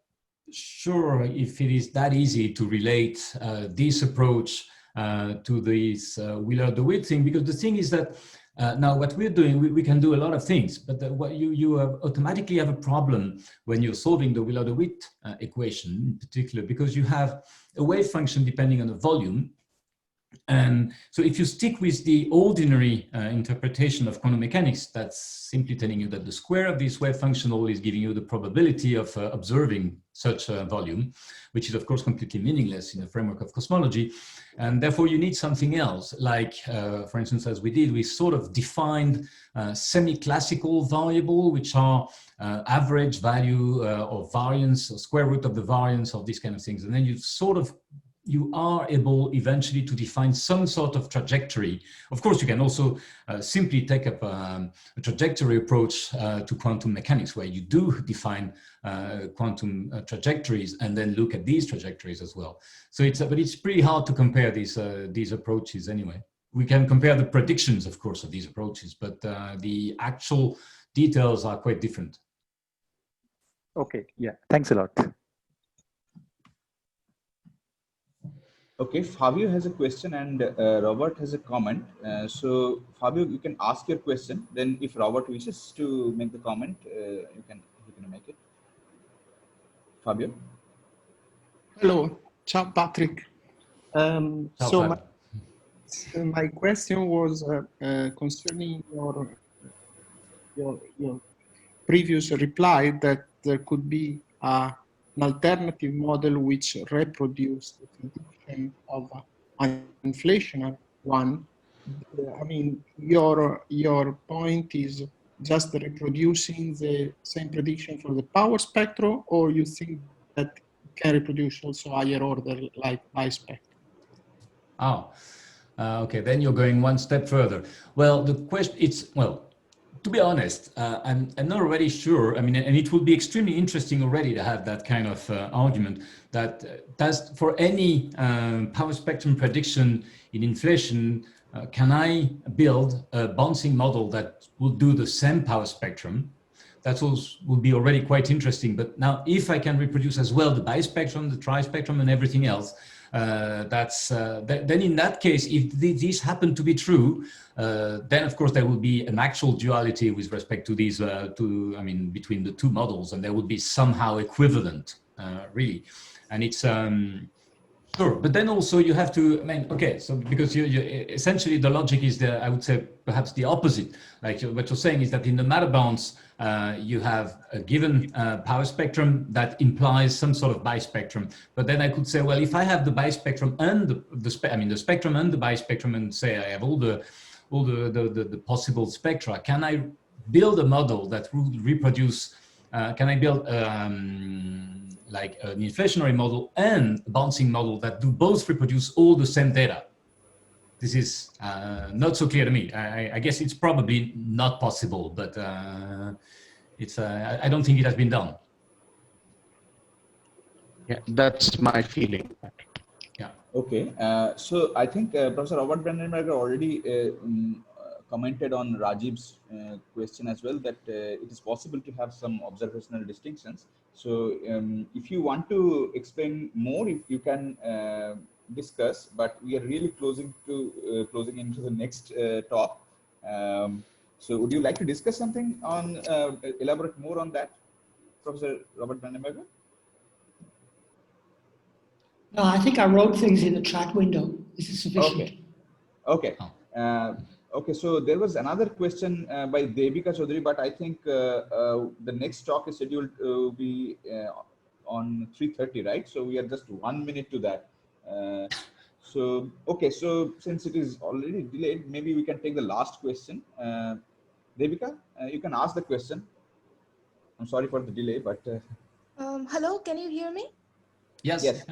[SPEAKER 1] sure if it is that easy to relate this approach to this Wheeler-DeWitt thing, because the thing is that now what we're doing, we can do a lot of things, but what you automatically have a problem when you're solving the Wheeler-DeWitt equation in particular, because you have a wave function depending on the volume. And so if you stick with the ordinary interpretation of quantum mechanics, that's simply telling you that the square of this wave function always giving you the probability of observing such a volume, which is of course completely meaningless in the framework of cosmology. And therefore you need something else, like for instance, as we did, we sort of defined semi-classical variable, which are average value of variance, or square root of the variance of these kind of things. And then you are able eventually to define some sort of trajectory. Of course, you can also simply take up a trajectory approach to quantum mechanics, where you do define quantum trajectories and then look at these trajectories as well. So but it's pretty hard to compare these approaches anyway. We can compare the predictions, of course, of these approaches, but the actual details are quite different.
[SPEAKER 9] Okay, yeah, thanks a lot.
[SPEAKER 2] Okay, Fabio has a question and Robert has a comment. So Fabio, you can ask your question. Then if Robert wishes to make the comment, you can make it. Fabio.
[SPEAKER 10] Hello, ciao Patrick. So my question was concerning your previous reply that there could be an alternative model which reproduced the prediction of an inflationary one. I mean, your point is just reproducing the same prediction for the power spectrum, or you think that it can reproduce also higher order like pi spectrum?
[SPEAKER 1] Oh, okay, then you're going one step further. Well, the question, to be honest, I'm not already sure. I mean, and it would be extremely interesting already to have that kind of argument that for any power spectrum prediction in inflation, can I build a bouncing model that will do the same power spectrum? That would be already quite interesting. But now, if I can reproduce as well the bispectrum, the trispectrum, and everything else, then in that case, if these happen to be true, then of course there will be an actual duality with respect to these between the two models, and they would be somehow equivalent, really. And it's sure, but then also you have to, okay, so because you essentially the logic is I would say perhaps the opposite. Like what you're saying is that in the matter balance, you have a given power spectrum that implies some sort of bispectrum. But then I could say, well, if I have the bispectrum and the spectrum and the bispectrum, and say I have all the possible spectra, can I build a model that will reproduce? Can I build like an inflationary model and a bouncing model that do both reproduce all the same data? This is not so clear to me. I guess it's probably not possible, but I don't think it has been done.
[SPEAKER 7] Yeah, that's my feeling.
[SPEAKER 1] Yeah.
[SPEAKER 2] Okay, so I think Professor Robert Brandenberger already commented on Rajiv's question as well, that it is possible to have some observational distinctions. So if you want to explain more, you can discuss, but we are really closing into the next talk. So would you like to discuss something on, elaborate more on that, Professor Robert Brandenberger?
[SPEAKER 6] No, I think I wrote things in the chat window. This is sufficient.
[SPEAKER 2] Okay. Okay, so there was another question by Devika Chaudhary, but I think the next talk is scheduled to be on 3:30, right? So we are just 1 minute to that. So, okay, so since it is already delayed, maybe we can take the last question. Devika, you can ask the question. I'm sorry for the delay, but...
[SPEAKER 11] Hello, can you hear me?
[SPEAKER 1] Yes.
[SPEAKER 2] Yes.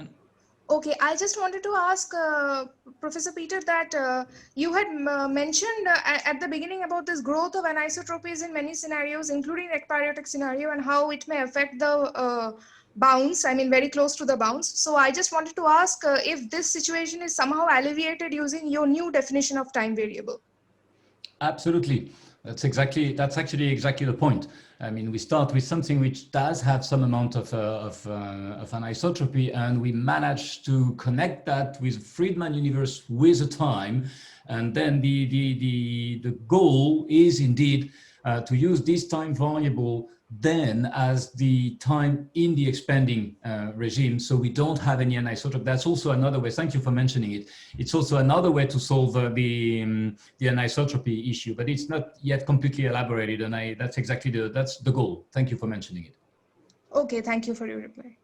[SPEAKER 11] Okay, I just wanted to ask Professor Peter that you had mentioned at the beginning about this growth of anisotropies in many scenarios, including the Ekpyrotic scenario, and how it may affect the bounds, I mean very close to the bounds. So I just wanted to ask if this situation is somehow alleviated using your new definition of time variable.
[SPEAKER 1] Absolutely. That's actually exactly the point. I mean, we start with something which does have some amount of anisotropy, and we manage to connect that with Friedman universe with a time. And then the goal is indeed to use this time variable then as the time in the expanding regime, so we don't have any anisotrope. That's also another way. Thank you for mentioning it. It's also another way to solve the anisotropy issue, but it's not yet completely elaborated, and that's exactly that's the goal. Thank you for mentioning it.
[SPEAKER 11] Okay, thank you for your reply.